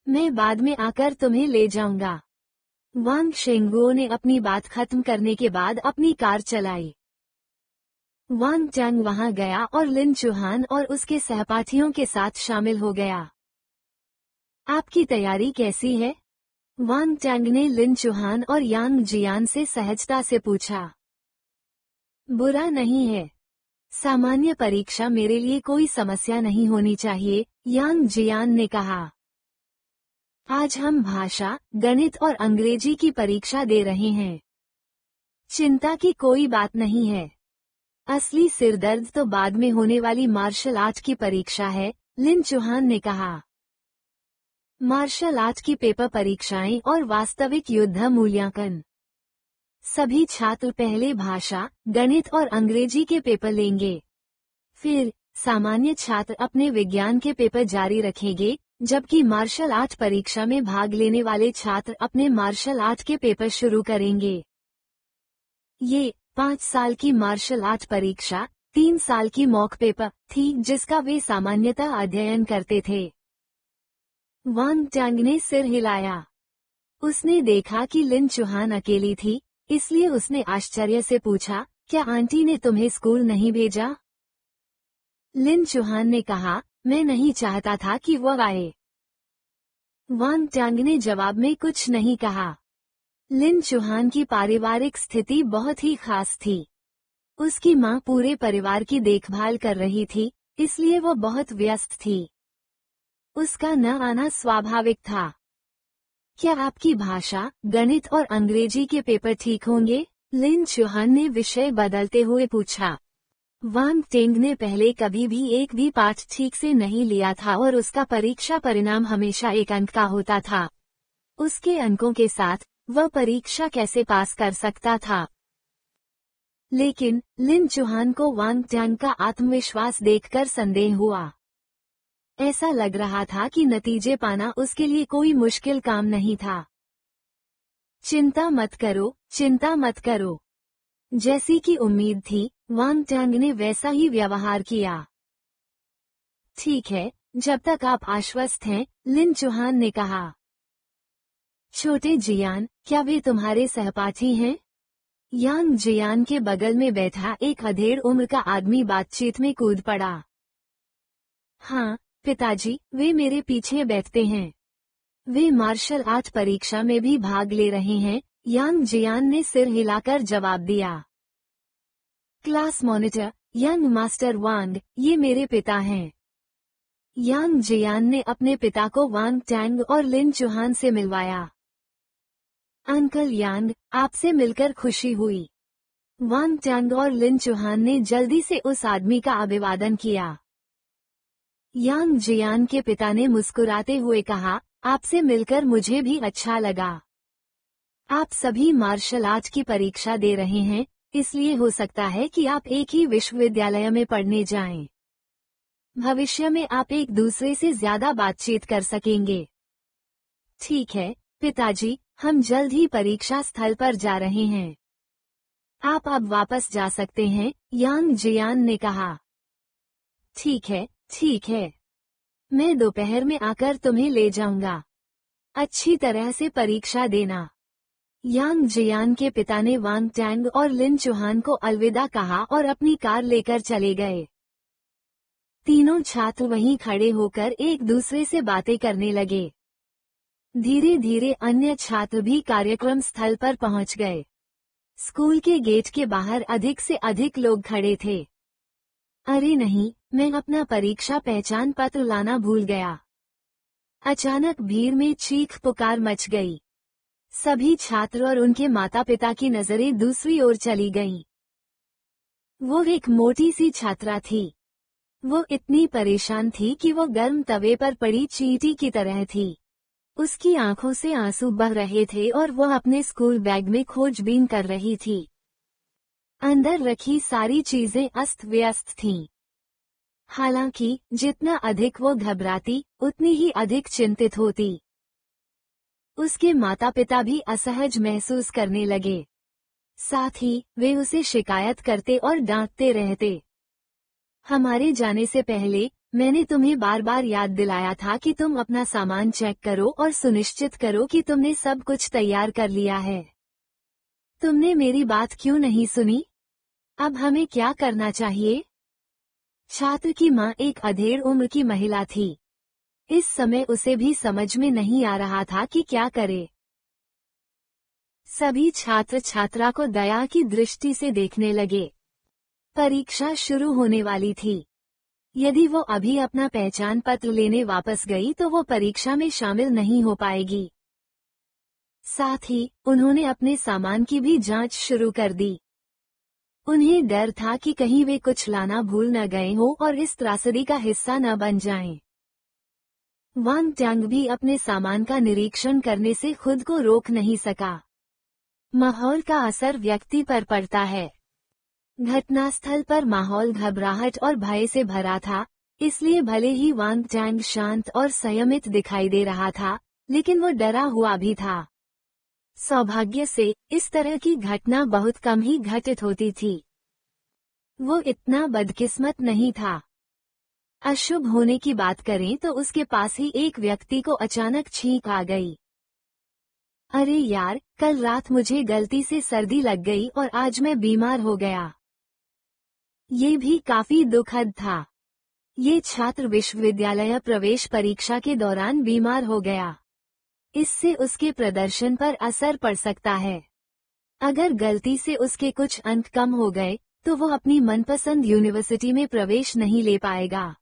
मैं बाद में आकर तुम्हें ले जाऊंगा। वांग शेंगुओ ने अपनी बात खत्म करने के बाद अपनी कार चलाई। वांग टैंग वहां गया और लिन चुहान और उसके सहपाठियों के साथ शामिल हो गया। आपकी तैयारी कैसी है? वांग टैंग ने लिन चुहान और यांग जियान से सहजता से पूछा। बुरा नहीं है। सामान्य परीक्षा मेरे लिए कोई समस्या नहीं होनी चाहिए, यांग जियान ने कहा। आज हम भाषा, गणित और अंग्रेजी की परीक्षा दे रहे हैं। चिंता की कोई बात नहीं है। असली सिरदर्द तो बाद में होने वाली मार्शल आर्ट की परीक्षा है, लिन चुहान ने कहा। मार्शल आर्ट की पेपर परीक्षाएं और वास्तविक युद्ध मूल्यांकन। सभी छात्र पहले भाषा, गणित और अंग्रेजी के पेपर लेंगे। फिर सामान्य छात्र अपने विज्ञान के पेपर जारी रखेंगे, जबकि मार्शल आर्ट परीक्षा में भाग लेने वाले छात्र अपने मार्शल आर्ट के पेपर शुरू करेंगे। ये 5 साल की मार्शल आर्ट परीक्षा 3 साल की मॉक पेपर थी जिसका वे सामान्यतः अध्ययन करते थे। वांग टैंग ने सिर हिलाया। उसने देखा कि लिन चुहान अकेली थी, इसलिए उसने आश्चर्य से पूछा, क्या आंटी ने तुम्हें स्कूल नहीं भेजा? लिन चुहान ने कहा, मैं नहीं चाहता था कि वह आए। वांग टैंग ने जवाब में कुछ नहीं कहा। लिन चुहान की पारिवारिक स्थिति बहुत ही खास थी। उसकी मां पूरे परिवार की देखभाल कर रही थी, इसलिए वो बहुत व्यस्त थी। उसका न आना स्वाभाविक था। क्या आपकी भाषा, गणित और अंग्रेजी के पेपर ठीक होंगे? लिन चुहान ने विषय बदलते हुए पूछा। वांग टैंग ने पहले कभी भी एक भी पाठ ठीक से नहीं लिया था और उसका परीक्षा परिणाम हमेशा 1 अंक का होता था। उसके अंकों के साथ वह परीक्षा कैसे पास कर सकता था? लेकिन लिन चुहान को वांग टैंग का आत्मविश्वास देखकर संदेह हुआ। ऐसा लग रहा था कि नतीजे पाना उसके लिए कोई मुश्किल काम नहीं था। चिंता मत करो, चिंता मत करो। जैसी कि उम्मीद थी, वांग टैंग ने वैसा ही व्यवहार किया। ठीक है, जब तक आप आश्वस्त हैं, लिन चुहान ने कहा। छोटे जियान, क्या वे तुम्हारे सहपाठी हैं? यांग जियान के बगल में बैठा एक अधेड़ उम्र का आदमी बातचीत में कूद पड़ा। हाँ, पिताजी, वे मेरे पीछे बैठते हैं। वे मार्शल आर्ट परीक्षा में भी भाग ले रहे हैं, यांग जियान ने सिर हिलाकर जवाब दिया। क्लास मॉनिटर, यंग मास्टर वांग, ये मेरे पिता हैं। यांग जियान ने अपने पिता को वांग टैंग और लिन चुहान से मिलवाया। अंकल यांग, आपसे मिलकर खुशी हुई। वांग टैंग और लिन चुहान ने जल्दी से उस आदमी का अभिवादन किया। यांग जियान के पिता ने मुस्कुराते हुए कहा, आपसे मिलकर मुझे भी अच्छा लगा। आप सभी मार्शल आर्ट की परीक्षा दे रहे हैं, इसलिए हो सकता है कि आप एक ही विश्वविद्यालय में पढ़ने जाएं। भविष्य में आप एक दूसरे से ज्यादा बातचीत कर सकेंगे। ठीक है, पिताजी, हम जल्द ही परीक्षा स्थल पर जा रहे हैं। आप अब वापस जा सकते हैं, यांग जियान ने कहा। ठीक है, ठीक है। मैं दोपहर में आकर तुम्हें ले जाऊंगा। अच्छी तरह से परीक्षा देना। यांग जियान के पिता ने वांग टैंग और लिन चुहान को अलविदा कहा और अपनी कार लेकर चले गए। तीनों छात्र वहीं खड़े होकर एक दूसरे से बातें करने लगे। धीरे धीरे अन्य छात्र भी कार्यक्रम स्थल पर पहुंच गए। स्कूल के गेट के बाहर अधिक से अधिक लोग खड़े थे। अरे नहीं, मैं अपना परीक्षा पहचान पत्र लाना भूल गया। अचानक भीड़ में चीख पुकार मच गई। सभी छात्र और उनके माता पिता की नजरें दूसरी ओर चली गईं। वो एक मोटी सी छात्रा थी। वो इतनी परेशान थी कि वो गर्म तवे पर पड़ी चींटी की तरह थी। उसकी आंखों से आंसू बह रहे थे और वो अपने स्कूल बैग में खोजबीन कर रही थी। अंदर रखी सारी चीजें अस्त व्यस्त थीं। हालांकि जितना अधिक वो घबराती उतनी ही अधिक चिंतित होती। उसके माता पिता भी असहज महसूस करने लगे। साथ ही वे उसे शिकायत करते और डांटते रहते। हमारे जाने से पहले मैंने तुम्हें बार बार याद दिलाया था कि तुम अपना सामान चेक करो और सुनिश्चित करो कि तुमने सब कुछ तैयार कर लिया है। तुमने मेरी बात क्यों नहीं सुनी? अब हमें क्या करना चाहिए? छात्र की मां एक अधेड़ उम्र की महिला थी। इस समय उसे भी समझ में नहीं आ रहा था कि क्या करे। सभी छात्र छात्रा को दया की दृष्टि से देखने लगे। परीक्षा शुरू होने वाली थी। यदि वो अभी अपना पहचान पत्र लेने वापस गई तो वो परीक्षा में शामिल नहीं हो पाएगी। साथ ही उन्होंने अपने सामान की भी जांच शुरू कर दी। उन्हें डर था कि कहीं वे कुछ लाना भूल न गए हो और इस त्रासदी का हिस्सा न बन जाएं। वांग टैंग भी अपने सामान का निरीक्षण करने से खुद को रोक नहीं सका। माहौल का असर व्यक्ति पर पड़ता है। घटनास्थल पर माहौल घबराहट और भय से भरा था, इसलिए भले ही वांग टैंग शांत और संयमित दिखाई दे रहा था, लेकिन वो डरा हुआ भी था। सौभाग्य से इस तरह की घटना बहुत कम ही घटित होती थी। वो इतना बदकिस्मत नहीं था। अशुभ होने की बात करें तो उसके पास ही एक व्यक्ति को अचानक छींक आ गई। अरे यार, कल रात मुझे गलती से सर्दी लग गई और आज मैं बीमार हो गया। ये भी काफी दुखद था। ये छात्र विश्वविद्यालय प्रवेश परीक्षा के दौरान बीमार हो गया। इससे उसके प्रदर्शन पर असर पड़ सकता है। अगर गलती से उसके कुछ अंक कम हो गए तो वो अपनी मनपसंद यूनिवर्सिटी में प्रवेश नहीं ले पाएगा।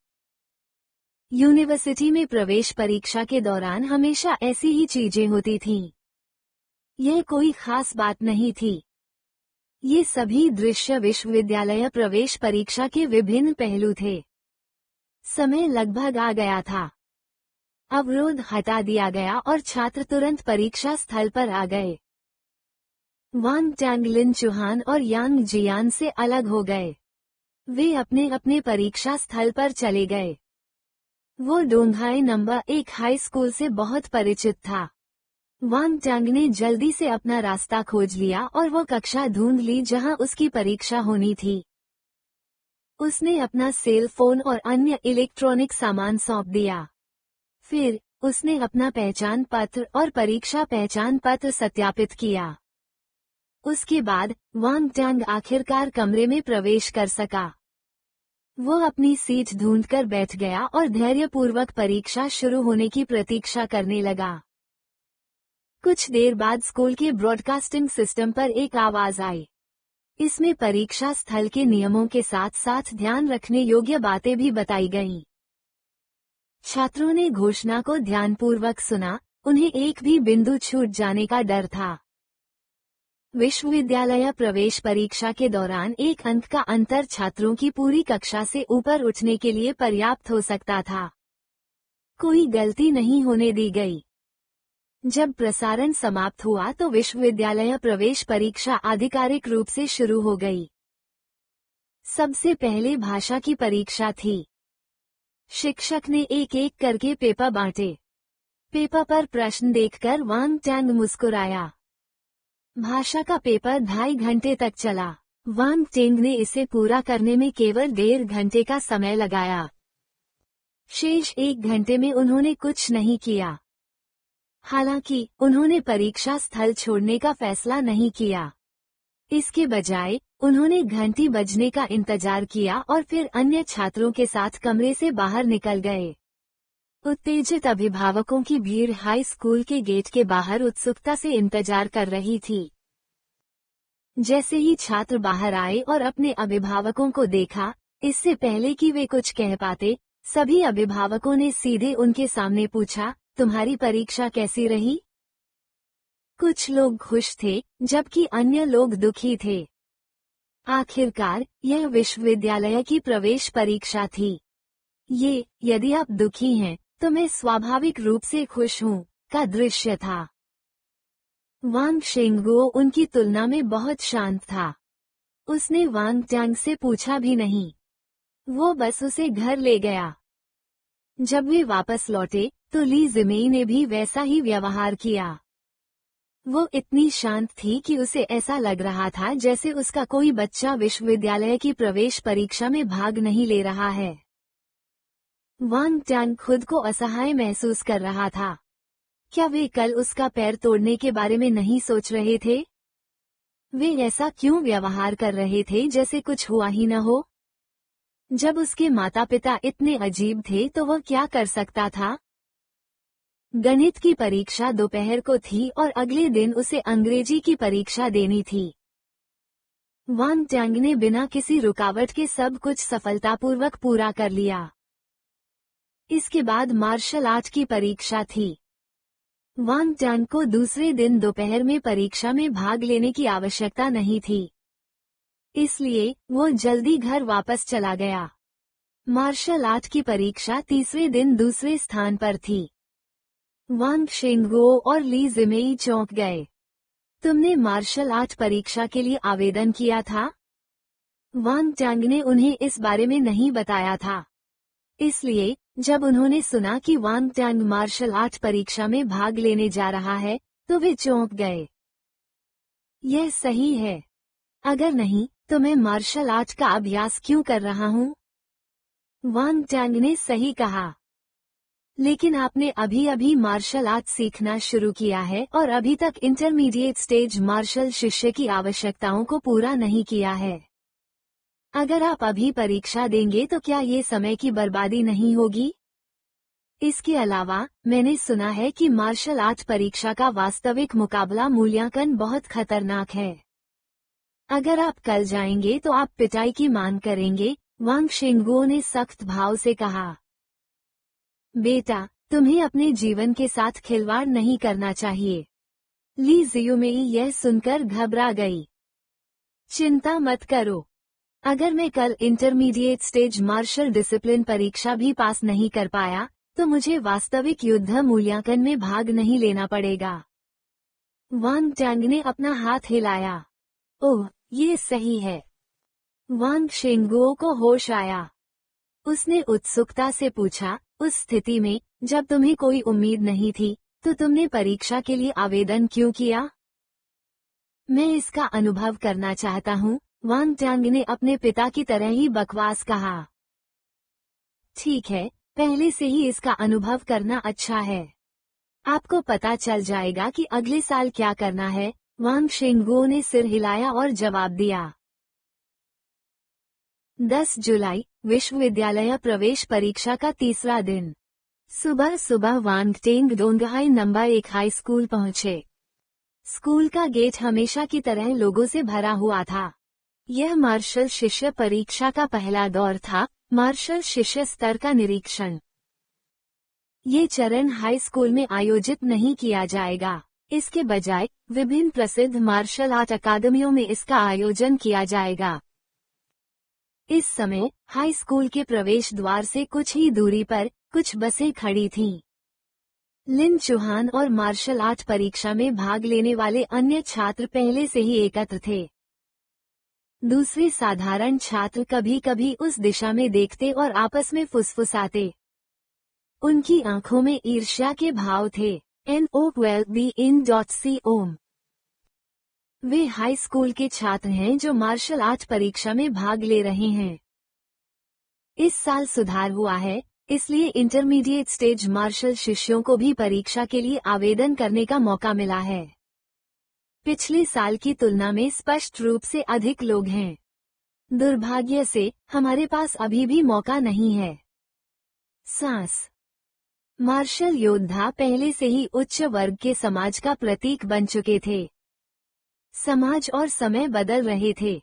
यूनिवर्सिटी में प्रवेश परीक्षा के दौरान हमेशा ऐसी ही चीजें होती थीं। यह कोई खास बात नहीं थी। ये सभी दृश्य विश्वविद्यालय प्रवेश परीक्षा के विभिन्न पहलू थे। समय लगभग आ गया था। अवरोध हटा दिया गया और छात्र तुरंत परीक्षा स्थल पर आ गए। वांग टैंग लिन चौहान और यांग जियान से अलग हो गए। वे अपने अपने परीक्षा स्थल पर चले गए। वो डोंगहाई नंबर 1 हाई स्कूल से बहुत परिचित था। वांग टैंग ने जल्दी से अपना रास्ता खोज लिया और वो कक्षा ढूंढ ली जहां उसकी परीक्षा होनी थी। उसने अपना सेल फोन और अन्य इलेक्ट्रॉनिक सामान सौंप दिया। फिर उसने अपना पहचान पत्र और परीक्षा पहचान पत्र सत्यापित किया। उसके बाद वांग टैंग आखिरकार कमरे में प्रवेश कर सका। वो अपनी सीट ढूंढकर बैठ गया और धैर्यपूर्वक परीक्षा शुरू होने की प्रतीक्षा करने लगा। कुछ देर बाद स्कूल के ब्रॉडकास्टिंग सिस्टम पर एक आवाज आई। इसमें परीक्षा स्थल के नियमों के साथ साथ ध्यान रखने योग्य बातें भी बताई गईं। छात्रों ने घोषणा को ध्यानपूर्वक सुना, उन्हें एक भी बिंदु छूट जाने का डर था। विश्वविद्यालय प्रवेश परीक्षा के दौरान एक अंक का अंतर छात्रों की पूरी कक्षा से ऊपर उठने के लिए पर्याप्त हो सकता था। कोई गलती नहीं होने दी गई। जब प्रसारण समाप्त हुआ तो विश्वविद्यालय प्रवेश परीक्षा आधिकारिक रूप से शुरू हो गई। सबसे पहले भाषा की परीक्षा थी। शिक्षक ने एक एक करके पेपर बांटे। पेपर पर प्रश्न देखकर वांग टैंग मुस्कुराया। भाषा का पेपर 2.5 घंटे तक चला। वांग टैंग ने इसे पूरा करने में केवल 1.5 घंटे का समय लगाया। शेष 1 घंटे में उन्होंने कुछ नहीं किया। हालांकि उन्होंने परीक्षा स्थल छोड़ने का फैसला नहीं किया। इसके बजाय उन्होंने घंटी बजने का इंतजार किया और फिर अन्य छात्रों के साथ कमरे से बाहर निकल गए। उत्तेजित अभिभावकों की भीड़ हाई स्कूल के गेट के बाहर उत्सुकता से इंतजार कर रही थी। जैसे ही छात्र बाहर आए और अपने अभिभावकों को देखा, इससे पहले कि वे कुछ कह पाते, सभी अभिभावकों ने सीधे उनके सामने पूछा, तुम्हारी परीक्षा कैसी रही? कुछ लोग खुश थे, जबकि अन्य लोग दुखी थे। आखिरकार, यह विश्वविद्यालय की प्रवेश परीक्षा थी। ये, यदि आप दुखी हैं, तो मैं स्वाभाविक रूप से खुश हूँ, का दृश्य था। वांग शेंगुओ उनकी तुलना में बहुत शांत था। उसने वांग ट्यांग से पूछा भी नहीं। वो बस उसे घर ले गया। जब वे वापस लौटे, तो ली जिमेई ने भी वैसा ही व्यवहार किया। वो इतनी शांत थी कि उसे ऐसा लग रहा था जैसे उसका कोई बच्चा विश्वविद्यालय की प्रवेश परीक्षा में भाग नहीं ले रहा है। वांग ट्यांग खुद को असहाय महसूस कर रहा था। क्या वे कल उसका पैर तोड़ने के बारे में नहीं सोच रहे थे? वे ऐसा क्यों व्यवहार कर रहे थे जैसे कुछ हुआ ही न हो? जब उसके माता पिता इतने अजीब थे तो वह क्या कर सकता था? गणित की परीक्षा दोपहर को थी और अगले दिन उसे अंग्रेजी की परीक्षा देनी थी। वांग ट्यांग ने बिना किसी रुकावट के सब कुछ सफलतापूर्वक पूरा कर लिया। इसके बाद मार्शल आर्ट की परीक्षा थी। वांग ट्यांग को दूसरे दिन दोपहर में परीक्षा में भाग लेने की आवश्यकता नहीं थी, इसलिए वो जल्दी घर वापस चला गया। मार्शल आर्ट की परीक्षा तीसरे दिन दूसरे स्थान पर थी। वांग शेंगुओ और ली जिमेई चौंक गए। तुमने मार्शल आर्ट परीक्षा के लिए आवेदन किया था? वांग ट्यांग ने उन्हें इस बारे में नहीं बताया था। इसलिए, जब उन्होंने सुना कि वांग ट्यांग मार्शल आर्ट परीक्षा में भाग लेने जा रहा है, तो वे चौंक गए। यह सही है। अगर नहीं, तो मैं मार्शल आर्ट का अभ्यास क्यों कर रहा हूँ? वांग ट्यांग ने सही कहा। लेकिन आपने अभी अभी मार्शल आर्ट सीखना शुरू किया है और अभी तक इंटरमीडिएट स्टेज मार्शल शिष्य की आवश्यकताओं को पूरा नहीं किया है। अगर आप अभी परीक्षा देंगे तो क्या ये समय की बर्बादी नहीं होगी? इसके अलावा, मैंने सुना है कि मार्शल आर्ट परीक्षा का वास्तविक मुकाबला मूल्यांकन बहुत खतरनाक है। अगर आप कल जाएंगे तो आप पिटाई की मांग करेंगे, वांग शेंगुओ ने सख्त भाव से कहा। बेटा, तुम्हें अपने जीवन के साथ खिलवाड़ नहीं करना चाहिए। ली जिमेई यह सुनकर घबरा गई। चिंता मत करो। अगर मैं कल इंटरमीडिएट स्टेज मार्शल डिसिप्लिन परीक्षा भी पास नहीं कर पाया, तो मुझे वास्तविक युद्ध मूल्यांकन में भाग नहीं लेना पड़ेगा। वांग ट्यांग ने अपना हाथ हिलाया। ओह, ये सही है। वांग शेंगुओ को होश आया। उसने उत्सुकता से पूछा, उस स्थिति में, जब तुम्हें कोई उम्मीद नहीं थी, तो तुमने परीक्षा के लिए आवेदन क्यों किया? मैं इसका अनुभव करना चाहता हूँ, वांग ट्यांग ने अपने पिता की तरह ही बकवास कहा। ठीक है, पहले से ही इसका अनुभव करना अच्छा है। आपको पता चल जाएगा कि अगले साल क्या करना है। वांग शेंगुओ ने सिर हिलाया और जवाब दिया। 10 जुलाई, विश्वविद्यालय प्रवेश परीक्षा का तीसरा दिन। सुबह सुबह वांग ट्यांग डोंगहाई नंबर 1 हाई स्कूल पहुंचे। स्कूल का गेट हमेशा की तरह लोगों से भरा हुआ था। यह मार्शल शिष्य परीक्षा का पहला दौर था, मार्शल शिष्य स्तर का निरीक्षण। ये चरण हाई स्कूल में आयोजित नहीं किया जाएगा। इसके बजाय विभिन्न प्रसिद्ध मार्शल आर्ट अकादमियों में इसका आयोजन किया जाएगा। इस समय हाई स्कूल के प्रवेश द्वार से कुछ ही दूरी पर कुछ बसें खड़ी थीं। लिन चौहान और मार्शल आर्ट परीक्षा में भाग लेने वाले अन्य छात्र पहले से ही एकत्र थे। दूसरे साधारण छात्र कभी कभी उस दिशा में देखते और आपस में फुसफुसाते। उनकी आंखों में ईर्ष्या के भाव थे। NO12BIN.com। वे हाई स्कूल के छात्र हैं जो मार्शल आर्ट परीक्षा में भाग ले रहे हैं। इस साल सुधार हुआ है, इसलिए इंटरमीडिएट स्टेज मार्शल शिष्यों को भी परीक्षा के लिए आवेदन करने का मौका मिला है। पिछले साल की तुलना में स्पष्ट रूप से अधिक लोग हैं। दुर्भाग्य से हमारे पास अभी भी मौका नहीं है। सांस। मार्शल योद्धा पहले से ही उच्च वर्ग के समाज का प्रतीक बन चुके थे। समाज और समय बदल रहे थे।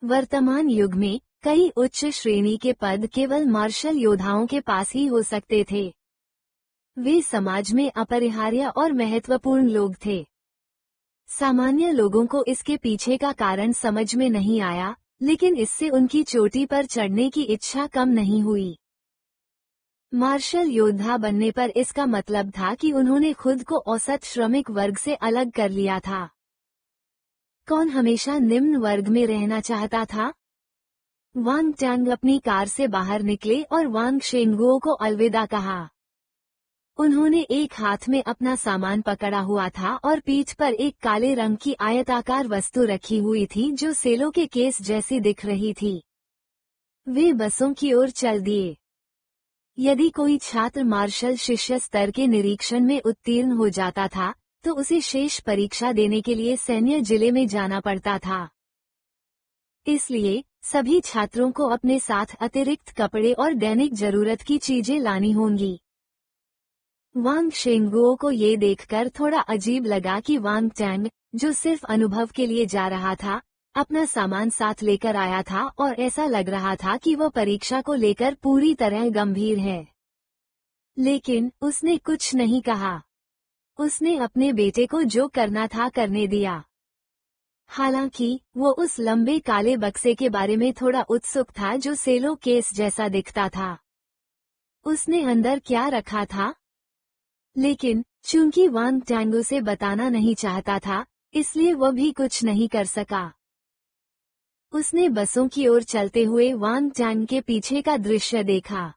वर्तमान युग में कई उच्च श्रेणी के पद केवल मार्शल योद्धाओं के पास ही हो सकते थे। वे समाज में अपरिहार्य और महत्वपूर्ण लोग थे। सामान्य लोगों को इसके पीछे का कारण समझ में नहीं आया, लेकिन इससे उनकी चोटी पर चढ़ने की इच्छा कम नहीं हुई। मार्शल योद्धा बनने पर इसका मतलब था कि उन्होंने खुद को औसत श्रमिक वर्ग से अलग कर लिया था। कौन हमेशा निम्न वर्ग में रहना चाहता था? वांग टैंग अपनी कार से बाहर निकले और वांग शेंगुओ को अलविदा कहा। उन्होंने एक हाथ में अपना सामान पकड़ा हुआ था और पीठ पर एक काले रंग की आयताकार वस्तु रखी हुई थी जो सेलों के केस जैसी दिख रही थी। वे बसों की ओर चल दिए। यदि कोई छात्र मार्शल शिष्य स्तर के निरीक्षण में उत्तीर्ण हो जाता था, तो उसे शेष परीक्षा देने के लिए सैन्य जिले में जाना पड़ता था। इसलिए सभी छात्रों को अपने साथ अतिरिक्त कपड़े और दैनिक जरूरत की चीजें लानी होंगी। वांग शेंगुओ को ये देखकर थोड़ा अजीब लगा कि वांग टैंग, जो सिर्फ अनुभव के लिए जा रहा था, अपना सामान साथ लेकर आया था और ऐसा लग रहा था कि वह परीक्षा को लेकर पूरी तरह गंभीर है। लेकिन उसने कुछ नहीं कहा। उसने अपने बेटे को जो करना था करने दिया। हालांकि वो उस लंबे काले बक्से के बारे में थोड़ा उत्सुक था जो सेलो केस जैसा दिखता था। उसने अंदर क्या रखा था? लेकिन चूंकि वांग टैंग उसे बताना नहीं चाहता था, इसलिए वह भी कुछ नहीं कर सका। उसने बसों की ओर चलते हुए वांग टैंग के पीछे का दृश्य देखा।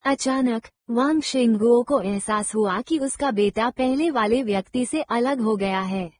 अचानक वांग शेंगुओ को एहसास हुआ कि उसका बेटा पहले वाले व्यक्ति से अलग हो गया है।